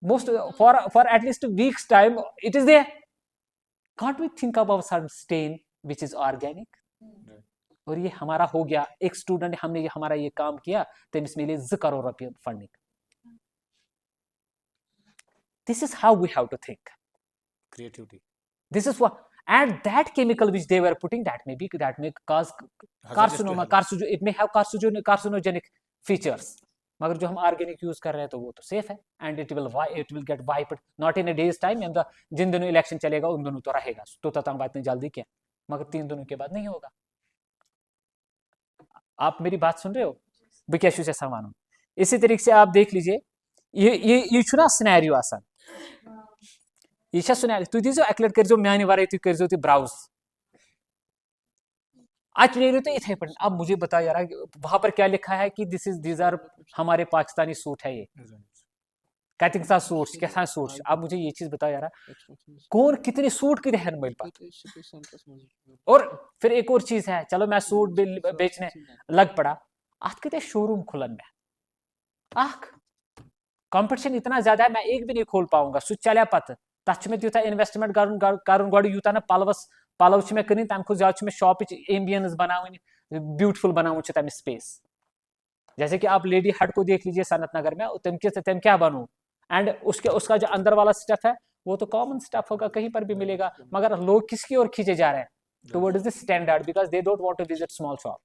A: most for at least weeks time it is there. Can't we think about some stain which is organic. और ये हमारा हो गया, एक स्टूडेंट हमने हमारा ये काम किया, तमिस मिले 2 करोड़ रुपये funding. This is how we have to think.
B: Creativity.
A: This is what, and that chemical which they were putting, that may cause carcinoma, it may have carcinogenic features. मगर जो हम ऑर्गेनिक यूज कर रहे हैं तो वो तो सेफ है, and it will get wiped not in a day's time. एंड जिन दिनों इलेक्शन चलेगा उन दिनों तो रहेगा, तो तंग बात नहीं जल्दी क्या, मगर 3 दिनों के बाद नहीं होगा. आप मेरी बात सुन रहे हो, बह क्या से सवान. इसी तरीके से आप देख लीजिए, ये छुना सिनेरियो आसान, यह सुन तुम दीजो अक लट कर माने वर तुम ब्राउज, अत नो तो इथे पे. अब मुझे बताओ यार, वहां पर क्या लिखा है कि दीज आर हमारे पाकिस्तानी सूट है, ये कतिक सा सूट क्या सूट. अब मुझे ये चीज बताओ यार, कौन कितने सूट कितने हैं मेरे पास. और फिर एक और चीज है, चलो मैं सूट बेचने लग पड़ा, अत कितने शोरूम खुलन में, कंपटीशन इतना ज्यादा है, मैं एक भी नहीं खोल पाऊंगा. सह चलिया पत तथ मे यूथा इन्वेस्टमेंट कर यूथा ना पलव मे कन तम खुद ज्यादा मे शॉप एम्बियंस बनावन, ब्यूटीफुल बनावन तम स्पेस. जैसे कि आप लेडी हट को देख लीजिए सनत नगर में, तम क्या बनू, एंड उसका जो अंदर वाला स्टफ है वो तो कॉमन स्टफ होगा, कहीं पर भी मिलेगा, मगर लोग किसकी ओर खींचे जा रहे हैं, towards the standard, because they don't want to visit small shop.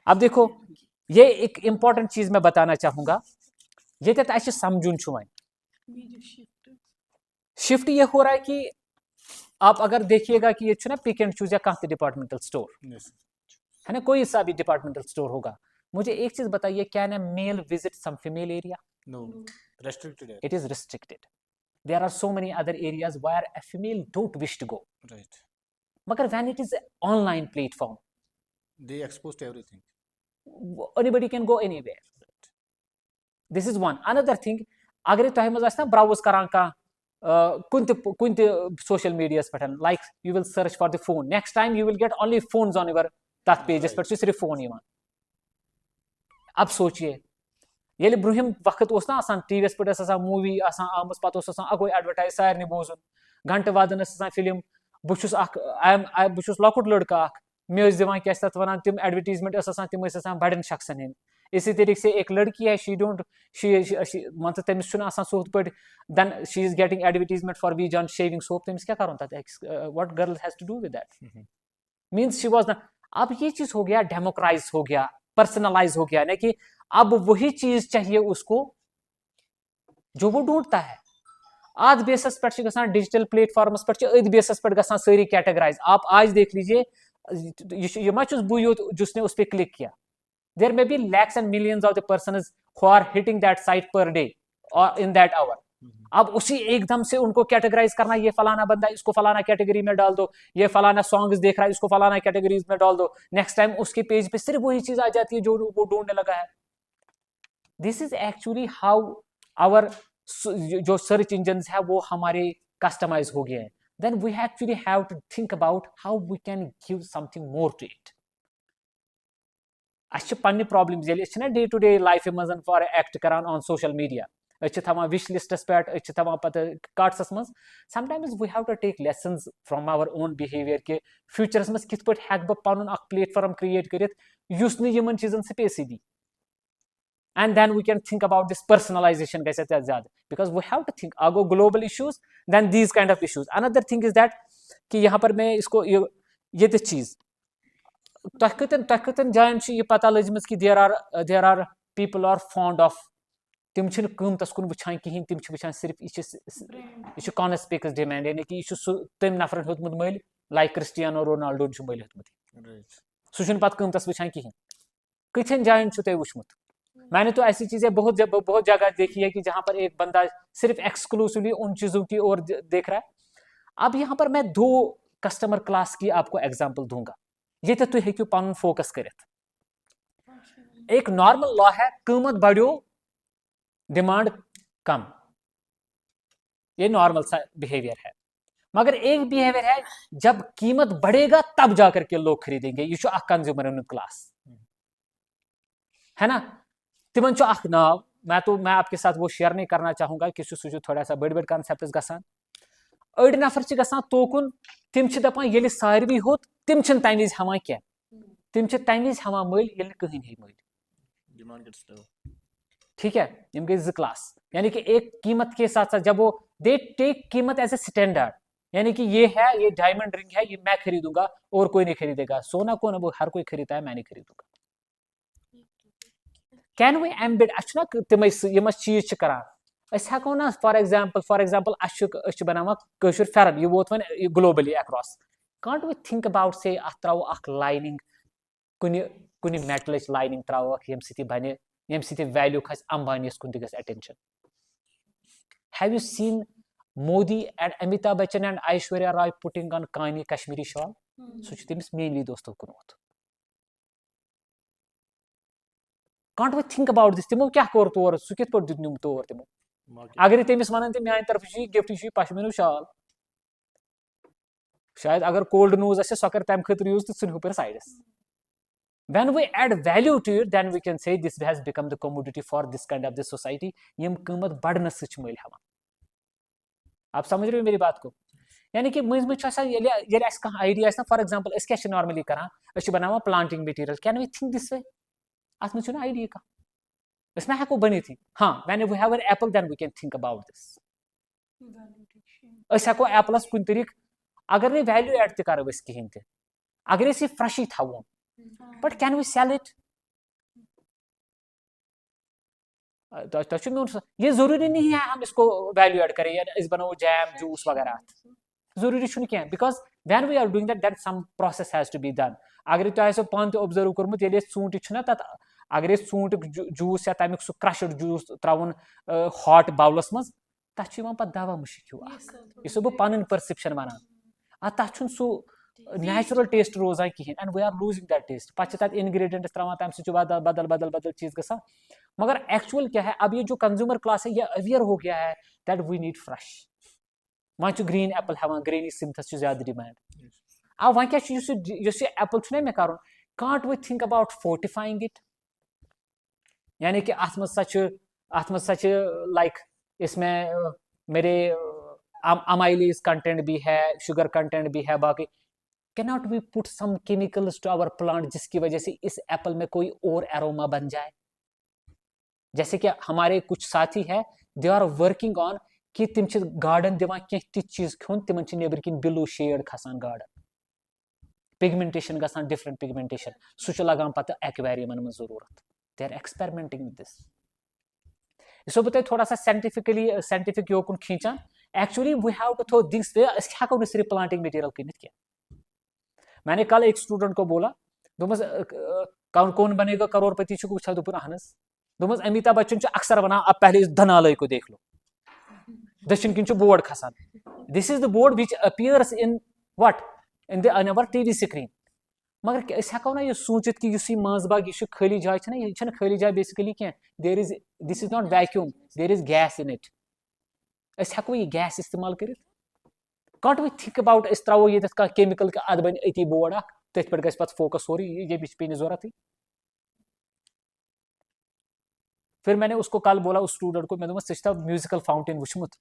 A: अब देखो, ये एक इंपॉर्टेंट चीज मैं बताना चाहूंगा, ये समझुन शिफ्ट ये हो रहा है कि आप अगर देखिएगा कि ये ना पिक एंड चूज या कहाँ डिपार्टमेंटल स्टोर, है ना, कोई सा भी डिपार्टमेंटल स्टोर होगा. मुझे एक चीज बताइए, can a male visit some female area?
B: No, restricted area.
A: It is restricted. There are so many other areas where a female don't wish to go.
B: Right.
A: Magar when it is an online platform,
B: they exposed to everything.
A: Anybody can go anywhere. Right. This is one. Another thing, अगर तुम मज आस ना browse करान का कुन social media पे, like you will search for the phone, next time you will get only phones on your तथ pages पे सिर्फ फोन यवान. अब सोचिए, ये ब्रूहिम वक्त ना आसान टीवीएस पे आसान मूवी आसान आमस पत आसान अगो एडवर्टाइज सारे बोजन घंटे वादन आसान फिल्म. बहुत लकुट लड़का मे दिवान क्या तथ वन तम एडवर्टीजमेंट आसान तम आसान बड़न शख्सन हंद. इसी तरीके से एक लड़की है, शी डोंट मतलब तमिस आसान सोत पे then she is getting advertisement for V John shaving soap, तमिस क्या कर what girl has to do with that, means she was. अब ये चीज हो गया डेमोक्राइज हो गया, पर्सनलाइज हो गया ना, कि अब वही चीज चाहिए उसको जो वो ढूंढता है. आज बेसिस पे डिजिटल प्लेटफॉर्म्स पे अद बेसिस पे सारी कैटेगराइज. आप आज देख लीजिए, ये मा बु योत जिसने उस पर क्लिक किया, there may be lakhs and millions of the persons who are hitting that site per day और इन दैट आवर. अब उसी एकदम से उनको कैटेगराइज करना, ये फलाना बंदा, इसको फलाना कैटेगरी में डाल दो, ये फलाना सॉन्ग्स देख रहा है, इसको फलाना कैटेगरीज में डाल दो, नेक्स्ट टाइम उसके पेज पे सिर्फ वही चीज आ जाती है जो वो ढूंढने लगा है. This is actually how our जो सर्च इंजन है वो हमारे कस्टमाइज हो गए हैं. Then we actually have to think about how we can give something more to it. अच्छे पन्ने प्रॉब्लम्स ये ना डे टू डे लाइफ मज फॉर एक्ट करान ऑन सोशल मीडिया, थवान विश लिस्टस पे थवान पत कार्ट्स मज. Sometimes we have to take lessons from our own behaviour के फ्यूचरस मज कित पे हेक बह पन प्लेटफॉर्म क्रिएट करित युस न यमन चीजन space the. And then we can think about this personalization ज़्यादा, because we have to think ago global issues, then these kind of issues. Another thing is that कि यहाँ पर मैं इसको ये चीज तकन जान ये पता लजमज कि there are people are fond of, तिम कीमतस कुन वुचान कहीं, तिम वुचान सिर्फ यह कॉन्स्पिकस डिमांड, यानी कि यह तम नफरन होतमुत मल लाइक क्रिस्टियानो रोनाल्डो मल हेतमुत
B: Right.
A: सह पत कीमतस वुचान कहें कथन जायन तुम वुचमुत मैंने तो ऐसी चीजें बहुत जगह देखी है कि जहां पर एक बंदा सिर्फ एक्सक्लूसिवली उन चीजों की ओर देख रहा है। अब यहाँ पर मैं 2 कस्टमर क्लास की आपको एग्जांपल दूंगा ये तुम हेकू पन फोकस करित। एक नॉर्मल लॉ है कीमत बढ़ो डिमांड कम, ये नॉर्मल सा बिहेवियर है। मगर एक बिहेवियर है जब कीमत बढ़ेगा तब जाकर के लोग खरीदेंगे, ये कंज्यूमर क्लास है ना। तिमन नाव मैं आपके साथ वो शेयर नहीं करना चाहूंगा कि सह थोड़ा सा बड़ कॉन्सेप्ट गसान अड़ नफर गसान तोकुन तिम दपान ये सारवी होत तिम तम वज हवा क्या तिम तम वज हवा मल ये कहीं ही मल।
B: Demand gets low.
A: ठीक है, इम गई 2 क्लास, यानी कि एक कीमत के साथ साथ जब वो दे टेक कीमत एज ए स्टैंडर्ड, यानी कि ये है, ये डायमंड रिंग है, ये मैं खरीदूंगा और कोई नहीं खरीदेगा। सोना कौन वो हर कोई खरीदता है, मैं नहीं खरीदूंगा। कैन वी एम्बिड अच्छा तिम यम चीज करान हको ना फॉर एग्जांपल बनावा कशुर फेरन ये वोत वन globally across can't we think about से अत त्रो अख लाइनिंग कुन मेटल लाइनिंग त्रो यम सि बने यम सि वैल्यू खस अंबानीस कुन गस attention. Have you seen Modi and Amitabh Bachchan and Aishwarya Rai putting on Kani Kashmiri shawl सह तमिस मेनली दोस्तों कुनोत। Can't we think about this तिमो क्या कोर तोर सह कित पर दिनुम तोर तिमो
B: Market.
A: अगर तमिस वन मान तरफ गिफ्ट पश्मीन शाल शायद अगर कोल्ड न्यूज आसे सह कर तम खतर यूज तो सह Hooper sides. When we add value to it, then we can say this has become the commodity for this kind of the society. यम कीमत बढ़ने सच मिल हवा। आप समझ रहे हो मेरी बात को? यानी कि मुझ में ऐसा ये ऐसा कहाँ आइडिया है ना, फॉर एग्जांपल इसके ऐसे नॉर्मली करा ऐसे बनावा planting material, can we think this way? आज मुझे ना आइडिया का इसमें है को बनी थी। हाँ, when we have an apple then we can think about this. ऐसा को एप्पलस कुन तरीक अगर नहीं वैल्यू ऐड ते करो इसकी हिंते अगर इसे फ्रेश ही था वो but can we sell it? ये जरूरी नहीं है हम इसको वैल्यू ऐड करें या इस बनाओ जैम जूस वगैरह, जरूरी छुन क्या because when we are doing that some process has to be done. अगर तुम आसो पान तो ऑब्जर्व करमुत ये ूंट तथ अगर ूंट जूस या तमिक सह क्रशड जूस त्रावन हॉट बाउलस मज तथ पे दवा मुशिक यह बह पन परसेप्शन वन तथ सह नेचुरल टेस्ट रोजान कहें and we are losing that taste पे तक इनग्रेडिएंट्स त्रावान तम सह बदल बदल बदल बदल चीज गसा। मगर एक्चुअल क्या है अब ये जो कंज्यूमर क्लास है ये अवेयर हो गया है दैट वी नीड फ्रेश वह ग्रीन एप्पल हवा ग्रीनी सिंथस ज्यादा डिमांड। अब वह क्या एप्पल मे कर can't we think about fortifying it, यानी कि अत मज लाइक इसमें मेरे अमाइलेज कंटेंट भी है, शुगर कंटेंट भी है, बाकी can not we put some chemicals to our plant जिसकी वजह से इस एप्पल में कोई और एरोमा बन जाए। जैसे कि हमारे कुछ साथी है दे आर वर्किंग ऑन कि तिम गार्डन दिवान कह ति चीज खुन तिमन नेबर किन ब्लू शेड खसान गार्डन पिगमेंटेशन गसान डिफरेंट पिगमेंटेशन सह लगान पत एक्वेरियमन में जरूरत। They are experimenting with this. So बह थोड़ा सा साइंटिफिक योकुन खींचान actually we have to throw this way हेको न सिर्फ प्लांटिंग मटेरियल कनित क्या। मैंने कल एक स्टूडेंट को बोला दोमस कौन बनेगा करोड़पति वुचा दोपन अहनस दोमस अमिताभ बच्चन अक्सर वना अब पहले इस धनालय को देख लो दक्षिण किन बोर्ड खसान this is the board which appears in what in the our TV screen. मगर हेको ना यह सूचित कि यह मजबाग यह खाली जाय यह खाली जाय बेसिकली क्या there is this is not vacuum there is gas in it हेको यह गैस इस्तेमाल कर can't we think about through ये केमिकल अद बन अति बोर्ड तथ पे गि फोकस सोरी ये पे जरूरत ही। फिर मैंने उसको कल बोला उस स्टूडेंट को मैं दूंगा म्यूजिकल फाउंटेन वुचमुत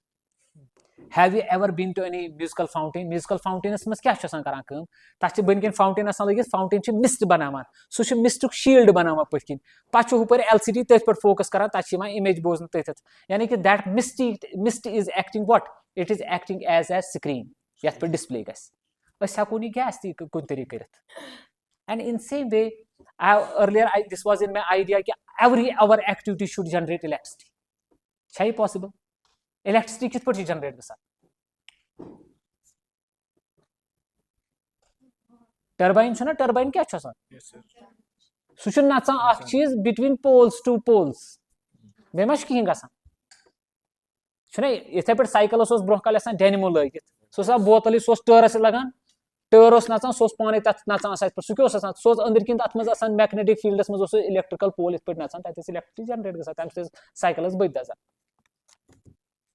A: have you ever been to any musical fountain? Musical फाउंटेनस मज क्या करान तथ बन फाउंटेन लगे फाउंटेन मिस्ट बनावान सह मिस्टुक शील्ड बनावान पथकिन पे हुपर LCD तथ पे फोकस करान तथ इमेज बोजन तथ यानी कि that mist is acting what it is acting as a screen यथ पे डिस्प्ले गस हेको नी गैस कुन तरीके कर and in same way earlier this was in my idea कि every our activity should generate electricity है possible electricity किस पर generate गसा टर्बाइन छुना टर्बाइन क्या छ आसान
B: Yes, sir.
A: सु छु नचान अख चीज बिटवीन पोल्स टू पोल्स बे मा कहीं गसान छुना इथे पे साइकिलस ओस ब्रोह काल आसान डेनिमो लगित सो बोतल सो टर्स लगान टर् नचान सो पाने तथ नचान सो क्या सो अंदर किन तथ मज मैग्नेटिक फील्डस मज इलेक्ट्रिकल पोल इत नचान तथ इलेक्ट्रिसिटी जनरेट गसान तम साइकिलस बद दजान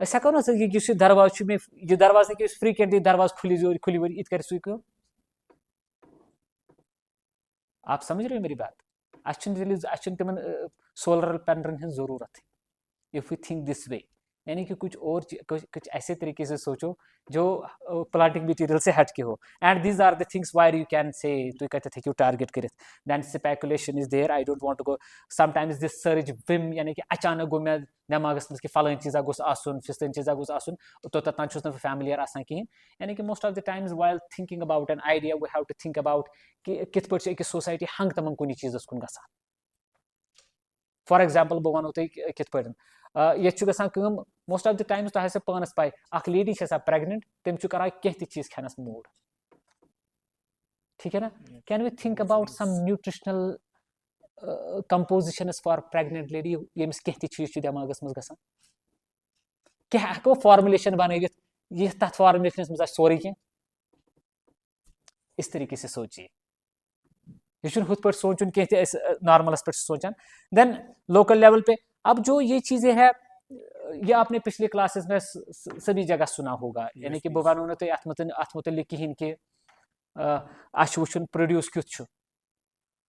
A: अस हेको ना यह दरवाज यह दरवाज नहीं फ्रीक्वेंटली दरवाज खुली वो इत कर सु आप समझ रहे हो मेरी बात अच्छी तिमन सोलर पैनल हज जरूरत इफ यू थिंक दिस वे यानी कि कुछ ऐसे तरीके से सोचो जो प्लांटिंग मटीरियल से हट के हो and these are the things where you can say तुम कत हेकू टारगेट कर then speculation is there I don't want to go sometimes this surge विम यानी कि अचानक गो मे दिमागस मज कि फलान चीज़ा गोस आसन फिस्तन चीज़ा गोस आसन तो तोतान छुस ना फैमिलियर आसान कहीं यानी कि most of the times while thinking about an idea we have to think about कि कित पे एक सोसाइटी हंग तमन कुन चीज़स कुन गसान फॉर एग्जांपल बह वनो तुम कित पे ये गसान मोस्ट ऑफ द टाइम्स तुम पानस पाई अख लेडी प्रेग्नेंट तम करा कह चीज खेनस मूड ठीक है ना can we think about some nutritional composition for pregnant lady यमिस कह चीज दिमागस मज गसान क्या हेको फॉर्मुलेशन बनवित यह तथ फॉर्मुलेशन मज सोरे कह इस तरीके से सोचिए यह हुत पे सोचुन कह नॉर्मलस पे सोचान देन लोकल लेवल पे अब जो ये चीज़ें हैं ये आपने पिछले क्लासेस में सभी जगह सुना होगा यानी कि बह वन तुम अत मुतलिक कहें कि वुन प्रोड्यूस क्युत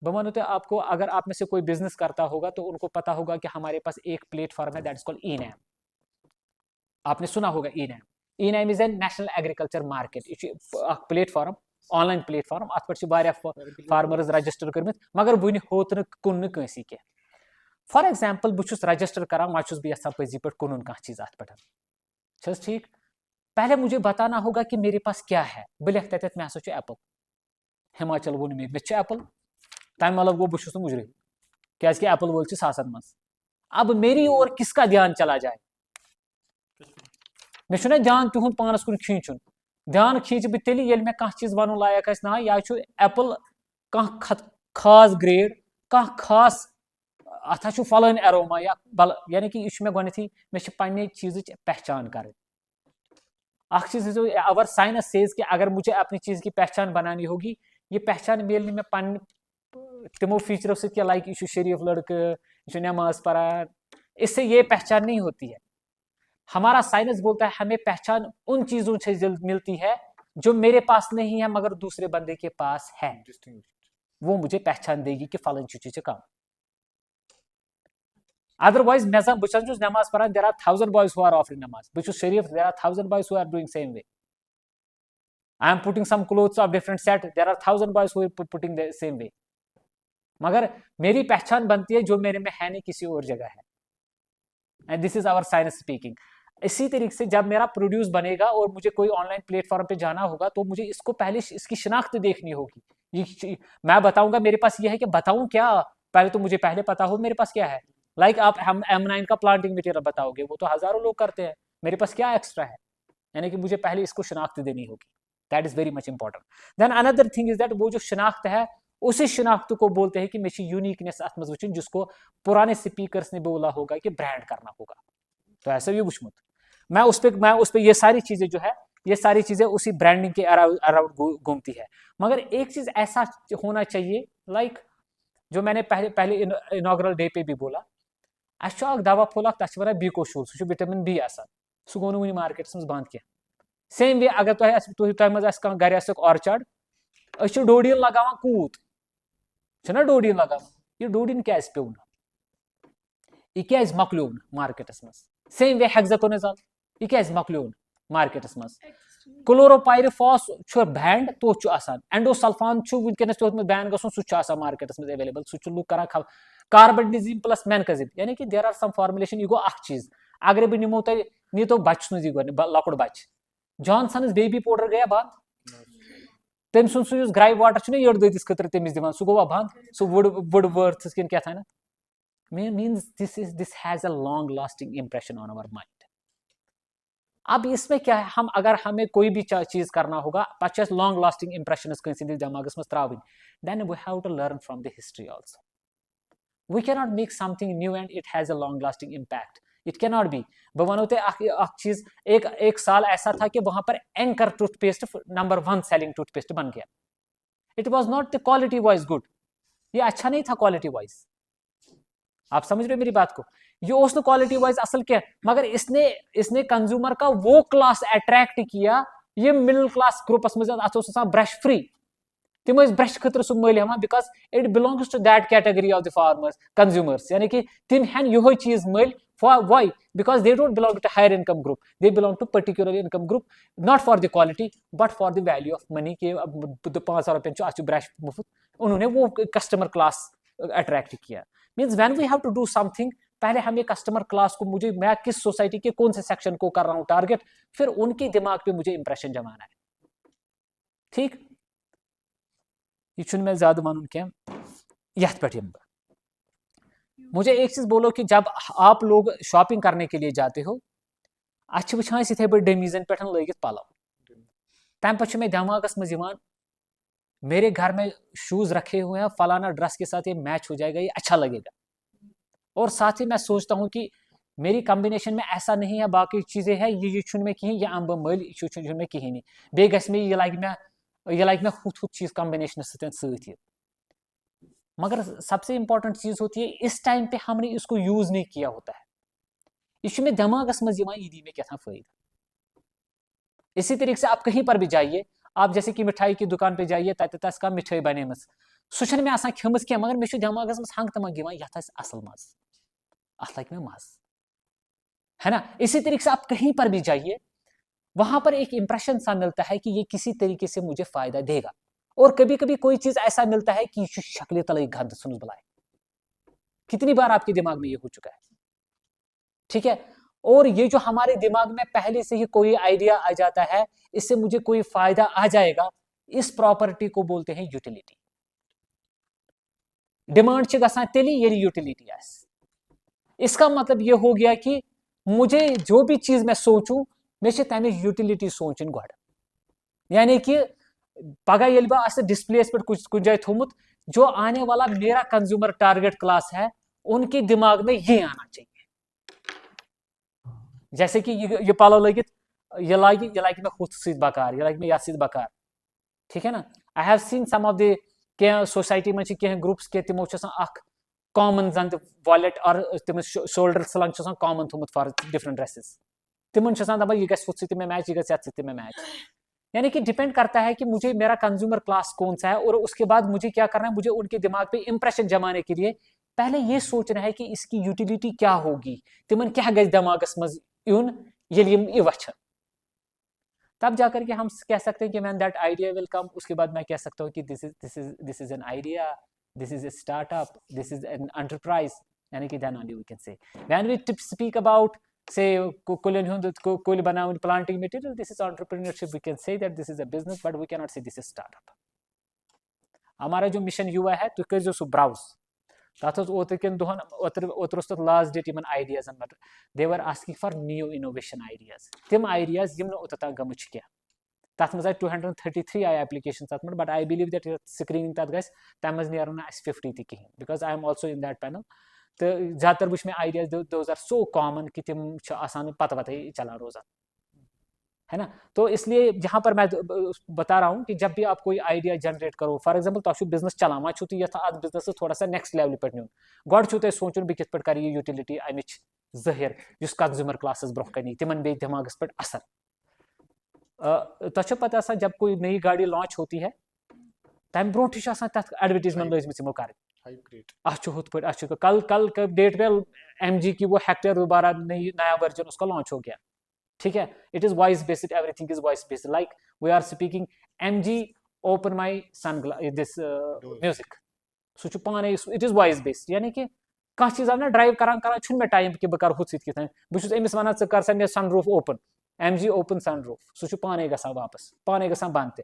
A: बह वन तो आपको अगर आप में से कोई बिजनेस करता होगा तो उनको पता होगा कि हमारे पास एक प्लेटफॉर्म है दैट इज कॉल्ड ई-नैम आपने सुना होगा e NAM is a national agriculture market platform online platform अत पे फार्मर्स रजिस्टर कर मगर वन होत कुन कंसी कह फॉर एग्जाम्पल बहुत रजिस्टर करा वह बह यहां पजी पे कुन कह चीज़ अत पे ठीक पहले मुझे बताना होगा कि मेरे पास क्या है बह लिख तथ मे हसा एप्पल हिमाचल वो मे एप्पल तम मतलब गो बहुत मुजरे क्या एप्पल वोल सासन मज अब मेरी और किसका ध्यान चला जाए मे ध्यान तुहद पानस कुन खींचुन ध्यान खींच बह तेल ये मे कह चीज़ वन लायक ना यह एप्पल कह खास ग्रेड कह खास अत फलान एरोमा या यानी कि यह मे गथी मे पे चीज़ पहचान कर चीज़ अवर साइंस सेज कि अगर मुझे अपनी चीज़ की पहचान बनानी होगी ये पहचान मिल मे पन तमो फीचरों से क्या लाइक यह शरीफ लड़के यह नमाज पढ़ान इससे ये पहचान नहीं होती है हमारा साइंस बोलता है हमें पहचान उन चीज़ों से मिलती है जो मेरे पास नहीं है मगर दूसरे बंदे के पास है वो मुझे पहचान देगी कि फलन चीज़ काम otherwise बस नमाज पढ़ान there are 1000 boys who are offering namaz bus sharif there are 1000 boys who are doing same way I am putting some clothes of different set there are 1000 boys who are putting the same way मगर मेरी पहचान बनती है जो मेरे में है नहीं किसी और जगह है and this is our science speaking इसी तरीके से जब मेरा प्रोड्यूस बनेगा और मुझे कोई ऑनलाइन प्लेटफॉर्म पे जाना होगा तो मुझे इसको पहले इसकी शिनाख्त देखनी होगी मैं बताऊंगा मेरे पास यह है कि बताऊं क्या पहले तो मुझे पहले पता हो मेरे पास क्या है लाइक आप हम M9 का प्लांटिंग मटेरियल बताओगे वो तो हजारों लोग करते हैं मेरे पास क्या एक्स्ट्रा है यानी कि मुझे पहले इसको शिनाख्त देनी होगी that is very much important then another thing is that वो जो शिनाख्त है उसी शिनाख्त को बोलते हैं कि मे यूनिकनेस अत मज वुचन जिसको पुराने स्पीकर्स ने बोला होगा कि ब्रांड करना होगा तो ऐसा भी वुचमुत मैं उस पर ये सारी चीज़ें जो है ये सारी चीज़ें उसी ब्रांडिंग के अराउंड घूमती है मगर एक चीज़ ऐसा होना चाहिए लाइक जो मैंने पहले इनॉग्रल डे पे भी बोला अस दवा फुल तथ वन बीकोशूल सह विटामिन बी आसान सह गो वन मार्केटस मज बंद कह सेम वे अगर तुह मज गर ऑर्चर्ड अस डोडीन लगावान कूत ना डोडीन लगावान यह डोडीन क्या पे यह क्या मकलोन मार्केटस मज सेम वे हेक्साकोनाजोल यह क्या मकलोन मार्केटस मज क्लोरोपायरिफॉस बैंड तो एंडोसल्फान वनकस बैन गो मार्केटस मज अवेलेबल सह लुक कर कार्बेंडिजिम प्लस मैनकजिम यानी कि देर आर सम फॉर्मुलेशन यह गो चीज अगर बह निमो तुम नीतो बच लकुट बच जॉनसन्स बेबी पाउडर गया बंद तम सुन ग्राइव वाटर यड़ दतिस खतर तमिस दिवान सह गो बंद सह वुड वर्थ किन क्या था means this has a long lasting impression on our mind अब इसमें क्या है, हम अगर हमें कोई भी चीज करना होगा पह लॉन्ग लास्टिंग इंप्रेशन कंसिस दिमागस मज त्रावन, then we have to learn from the history also. We cannot make something new and it has a long lasting impact. It cannot be. बह वनो अख चीज, एक साल ऐसा था कि वहां पर anchor toothpaste number 1 selling toothpaste बन गया. It was not the quality wise good, ये अच्छा नहीं था क्वालिटी वाइज. आप समझ रहे हो मेरी बात को? ये उस क्वालिटी वाइज असल क्या, मगर इसने कंज्यूमर का वो क्लास अट्रैक्ट किया, ये मिडिल क्लास ग्रुपस मज अत ब्रश फ्री. तिम ब्रश खतर सह मल हेवान, because it belongs to that category of the farmers consumers. यानी कि तिम हेन यो चीज मल for why, because they don't belong to higher income group, they belong to particular income group, not for the quality but for the value of money. के 500 रुपये अच्छी ब्रश मुफ्त, उन्होंने वो कस्टमर क्लास अट्रैक्ट किया. Means when we have to do something, पहले हमें customer class को, मुझे मैं किस सोसाइटी के कौन से सेक्शन को कर रहा हूं टारगेट, फिर उनके दिमाग पे मुझे इंप्रेशन जमाना है. ठीक, ये मैं ज्यादा वन क्या यथ पे. मुझे एक चीज बोलो कि जब आप लोग शॉपिंग करने के लिए जाते हो, अच्छे वहां इथे पे डमीजन पे लगित पलव, तम पे मे दिमागस मज मेरे घर में शूज रखे हुए हैं, फलाना ड्रेस के साथ ये मैच हो जाएगा, ये अच्छा लगेगा. और साथ ही मैं सोचता हूँ कि मेरी कॉम्बिनेशन में ऐसा नहीं है, बाकी चीजें हैं, ये में कहीं, ये अम्ब मल में कहीं नहीं, बे ये लगे मैं हुत चीज कॉम्बिनेशन सत्य. मगर सबसे इंपॉर्टेंट चीज होती है, इस टाइम पे हमने इसको यूज नहीं किया होता है. ये में दिमागस मज ईदी में क्या फायदा. इसी तरीके से आप कहीं पर भी जाइए, आप जैसे कि मिठाई की दुकान पे जाइए, तस का मिठाई बने सह मे खमस क्या, मगर मे दिमागस मज हंग तमंग यथ असल मज, अत लग मे मज, है ना. इसी तरीके से आप कहीं पर भी जाइए, वहां पर एक इंप्रेशन सा मिलता है कि ये किसी तरीके से मुझे फायदा देगा. और कभी कभी कोई चीज ऐसा मिलता है कि शक्ल तले गंद सुन बुलाए. कितनी बार आपके दिमाग में ये हो चुका है. ठीक है, और ये जो हमारे दिमाग में पहले से ही कोई आइडिया आ जाता है, इससे मुझे कोई फायदा आ जाएगा, इस प्रॉपर्टी को बोलते हैं यूटिलिटी. डिमांड गसान तेली ये यूटिलिटी आस. इसका मतलब ये हो गया कि मुझे जो भी चीज मैं सोचूं, मे तम यूटिलिटी सोचन गो. यानी कि पगह ये बह डिस्प्लेस पे कुछ जाए थोमुत, जो आने वाला मेरा कंज्यूमर टारगेट क्लास है, उनके दिमाग में ये आना चाहिए. जैसे कि ये पलव लगित, ये लागे मैं हुत सत बकार, ये लागे मैं यथ सत बकार. ठीक है ना. I have seen some of the कह सोसाइटी में कह ग्रुप्स के तिमो कॉमन जन वॉलेट और तिम शोल्डर स्लंग कॉमन थोमुत फॉर डिफरेंट ड्रेसेस. तिमन दपान यह गस हुत सत मैच, यह गस यथ सत मैच. यानी कि डिपेंड करता है कि मुझे मेरा कंज्यूमर क्लास कौन सा है, और उसके बाद मुझे क्या करना है, मुझे उनके दिमाग पे इंप्रेशन जमाने के लिए पहले ये सोचना है कि इसकी यूटिलिटी क्या होगी, तिमन क्या गज दिमागस मज यून ये वचन. तब जाकर के हम कह सकते हैं कि man that idea will come. उसके बाद मैं कह सकता हूँ कि this is an idea, this is a startup, this is an enterprise. यानी कि then only we can say when we speak about say kul बनावन planting material, this is entrepreneurship, we can say that this is a business, but we cannot say this is startup. हमारा जो mission युवा है, तो कर सो browse तथ ओतर कन दोहन ओतर तथ लास्ट डेट इन आइडियाजन but they were asking for new innovation ideas. तिम आइडियाज यम ओतत गम क्या, तथ मज 233 आई एप्लिकेशन तथ but I believe that screening तथ गस तम मज नेरन 50 तह कहीं, because I am also in that panel. तो ज़्यादातर वो में ideas those are so common कि तिम आसान पता पता ही चला रोजान, है ना. तो इसलिए यहाँ पर मैं बता रहा हूँ कि जब भी आप कोई आइडिया जनरेट करो, फॉर एग्जांपल तो बिजनेस चलाना छो, तो ये बिजनेस थोड़ा सा नेक्स्ट लेवल पे नुन गो छो तुम सोचुन बह कित कर यूटिलिटी अमिच जहिर इस कंज्यूमर क्लासस ब्रोह कन तिमन बे दिमागस पे असर. तो पता जब कोई नई गाड़ी लॉन्च होती है, तम ब्रोह तथ एडवर्टीजमेंट लजम कर हुत पे कल डेट पे MG की वो हेक्टर दोबारा नया वर्जन उसका लॉन्च हो गया. ठीक है, it is voice based, everything is voice based. Like we are speaking MG open my son this music, सह पाने इट इज वॉइस बेस्ड. यानी कि कह चीज ना ड्राइव करान मे टाइम कि बह कर हुत सत कथ बहुत अमिस वन कर सा मे sunroof open, MG open sunroof, सह पाने गसान वापस, पाने गसान बंद ते.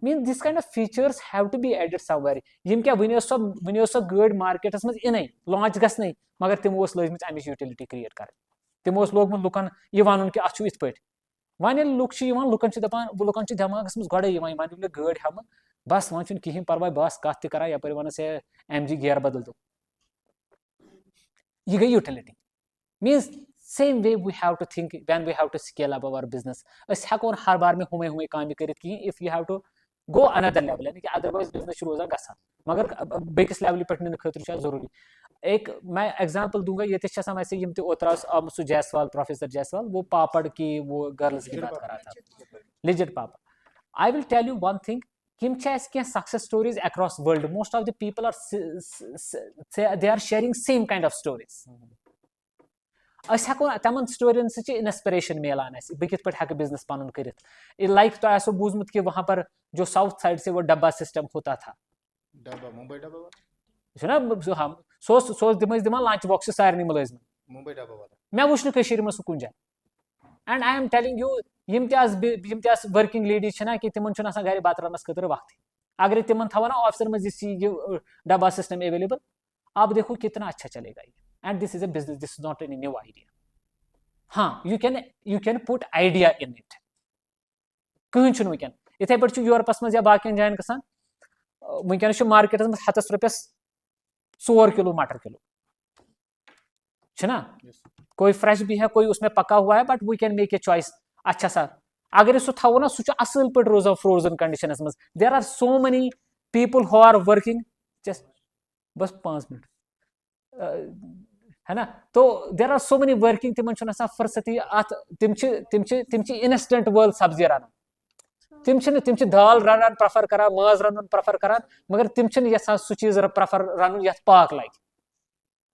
A: Mean this kind of features have to be added somewhere. यम क्या वन सो गाड़ी मार्केटस मज इन लॉन्च गई, मगर तिमो लजम अमिच यूटिलिटी क्रिएट कर. तिमो लोगमुत लुकन यह वन कि अत इत पे वह लुकन दिमागस मज गए वन गाड़ी हम बस वह कहें परवाह बस कत कर यपर वन से MG गियर बदल दो यह गई utility means same way we have to think when we have to scale up our business हेको हर बार में हुमे काम कर if you have to go another level यानी कि अदरवाइज बिजनेस रोजान गसान मगर बेकिस लेवल पे निन खतर जरूरी एक मैं एग्जांपल दूंगा ये वैसे यम ओतर आम सु जायसवाल प्रोफेसर जायसवाल वो पापड़ की वो गर्ल्स की बात कर रहा था Lijjat Papad I will tell you one thing यम success stories across world most of the people are they are sharing same kind of stories हेको तमन स्टोरियन से इंस्पिरेशन मिलान बह कित पे बिजनेस पन कर लाइक तो आसो बूझमुत कि वहाँ पर जो साउथ साइड से वो डब्बा सिस्टम होता था
B: मुंबई डब्बा
A: ना हम सोच दिमान लंच बॉक्स सारे मुलाजिम
B: मुंबई डब्बा वाला
A: मैं वुन सह कुन जाए and I am telling you यम वर्किंग लेडीज ना कि तिमन घर बत रनस खतर वक्त अगर तिमन थवाना ऑफिसर में डब्बा सिस्टम अवेलेबल आप देखो कितना अच्छा चलेगा ये and this is a business this is not any new idea हाँ you can put idea in it कहीं वैन इथे पे यूरोपस मज या बाकी जायन गसान वैन मार्केटस में 100 रुपयस 4 किलो मटर किलो ना कोई फ्रेश भी है कोई उसमें पका हुआ है but we can make a choice अच्छा सा अगर सह थो ना सह असल पे रोजान फ्रोजन कंडीशन मज there are so many people who are working just बस 5 मिनट है ना तो there are so many working तिमन फुर्सती तिम इंस्टेंट वर्ल्ड सब्जी रान तिम दाल रनान प्रेफर कर माज रन प्रेफर कर मगर तिम यहां सह चीज प्रेफर रन ये पाक लगे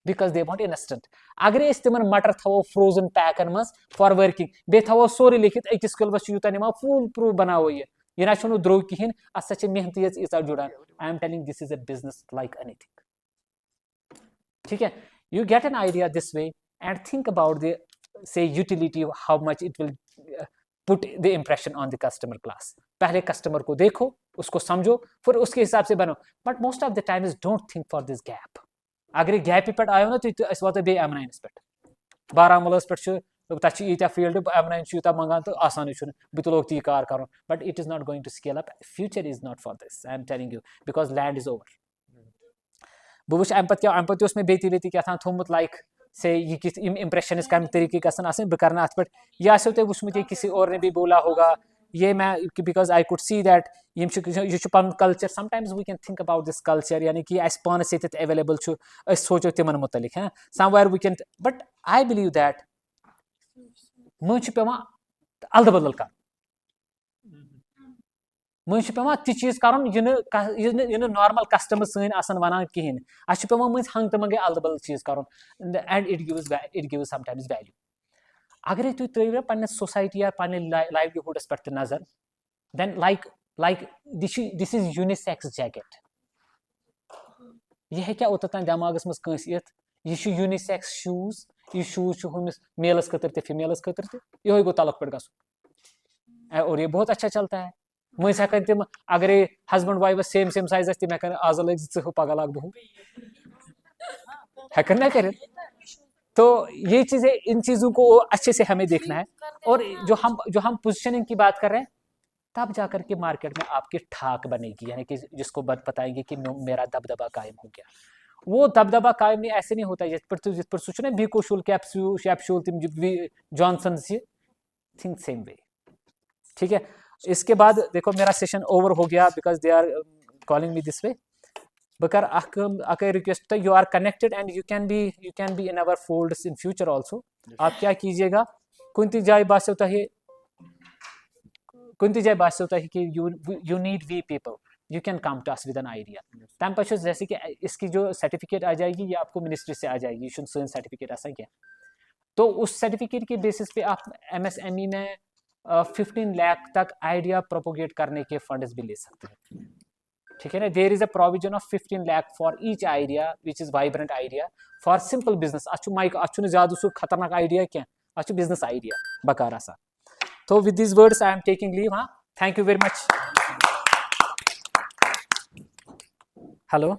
A: बिकॉज दे वांट इंस्टेंट अगर तिमन मटर थो फ्रोजन पैकन मज फॉर वर्किंग बे थो सोरे लिखित अकिस किलोस यूता निमा फुल प्रूफ बनावो ये ना द्रो कहें अत मेहनत ईचा जुड़ान I am telling this is a business like anything ठीक है you get an idea this way and think about the say utility how much it will put the impression on the customer class पहले customer को देखो उसको समझो फिर उसके हिसाब से बनो but most of the time is don't think for this gap अगर गैप पे आयो ना तो वातो बे M9 पे बारामुलास पे तक ईत्या फील्ड M9 यूता मंगान तो आसान बह तुलोग ती कार कर but it is not going to scale up future is not for this I am telling you because land is over बह वो अम पे बेती क्या थोमुत लाइक से ये किस इम्प्रेशन कम तरीके बह कर अत पे यह आसो तुम वुचमुत किसी और ने भी बोला होगा ये मैं because I could see that यह पन culture sometimes we can think about this culture यानी कि पानस ये अवेलेबल सोचो तिमन मुतलिक है somewhere we can but I believe that मज पे अदल बदल कर मज पे ती चीज कर नॉर्मल कस्टमर सन वन कहें अस पे मज हंग तो मंगे अदल बदल चीज कर and it gives sometimes value अगर तुम त्रो पे सोसाइटी या पे लाइवलीहुडस पे नजर then like this is unisex jacket यह क्या ओतन दिमागस मज कंस यह यूनिसेक्स शूज ये शूज हमिस मेलस खतर ते फीमेलस खतर ते यो गो तलक पे गो और ये बहुत अच्छा चलता है मज हेकन तम अगर हस्बैंड वाइफ सेम साइज तम हेकन आज लग पगह लग बहु हेकन ना कर तो ये चीजें इन चीजों को अच्छे से हमें देखना है और जो हम पोजीशनिंग की बात कर रहे हैं तब जाकर के मार्केट में आपकी ठाक बनेगी यानी कि जिसको बताएंगे कि मेरा दबदबा कायम हो गया वो दबदबा कायम नहीं ऐसे नहीं होता जिस पर सोचना बीको शूल कैप्सूल तुम जॉनसन से थिंक सेम वे ठीक है इसके बाद देखो मेरा सेशन ओवर हो गया because they are calling me this way बह कर request you are connected and you can be in our folds in future also आप क्या कीजिएगा कुछ जाए बासो कि you need we people you can come to us with an idea तम पे जैसे कि इसकी जो सर्टिफिकेट आ जाएगी ये आपको मिनिस्ट्री से आ जाएगी ये सन सर्टिफिकेट आसान क्या तो उस सर्टिफिकेट के बेसिस पे आप MSME में 15 लाख तक आइडिया प्रोपोगेट करने के फंड्स भी ले सकते हैं ठीक है ना there is a provision of 15 lakh for each idea which is vibrant idea for simple business माइक ज्यादा सु खतरनाक आइडिया क्या बिजनेस आइडिया बकार आसा तो with this words I am taking leave हाँ thank you very much hello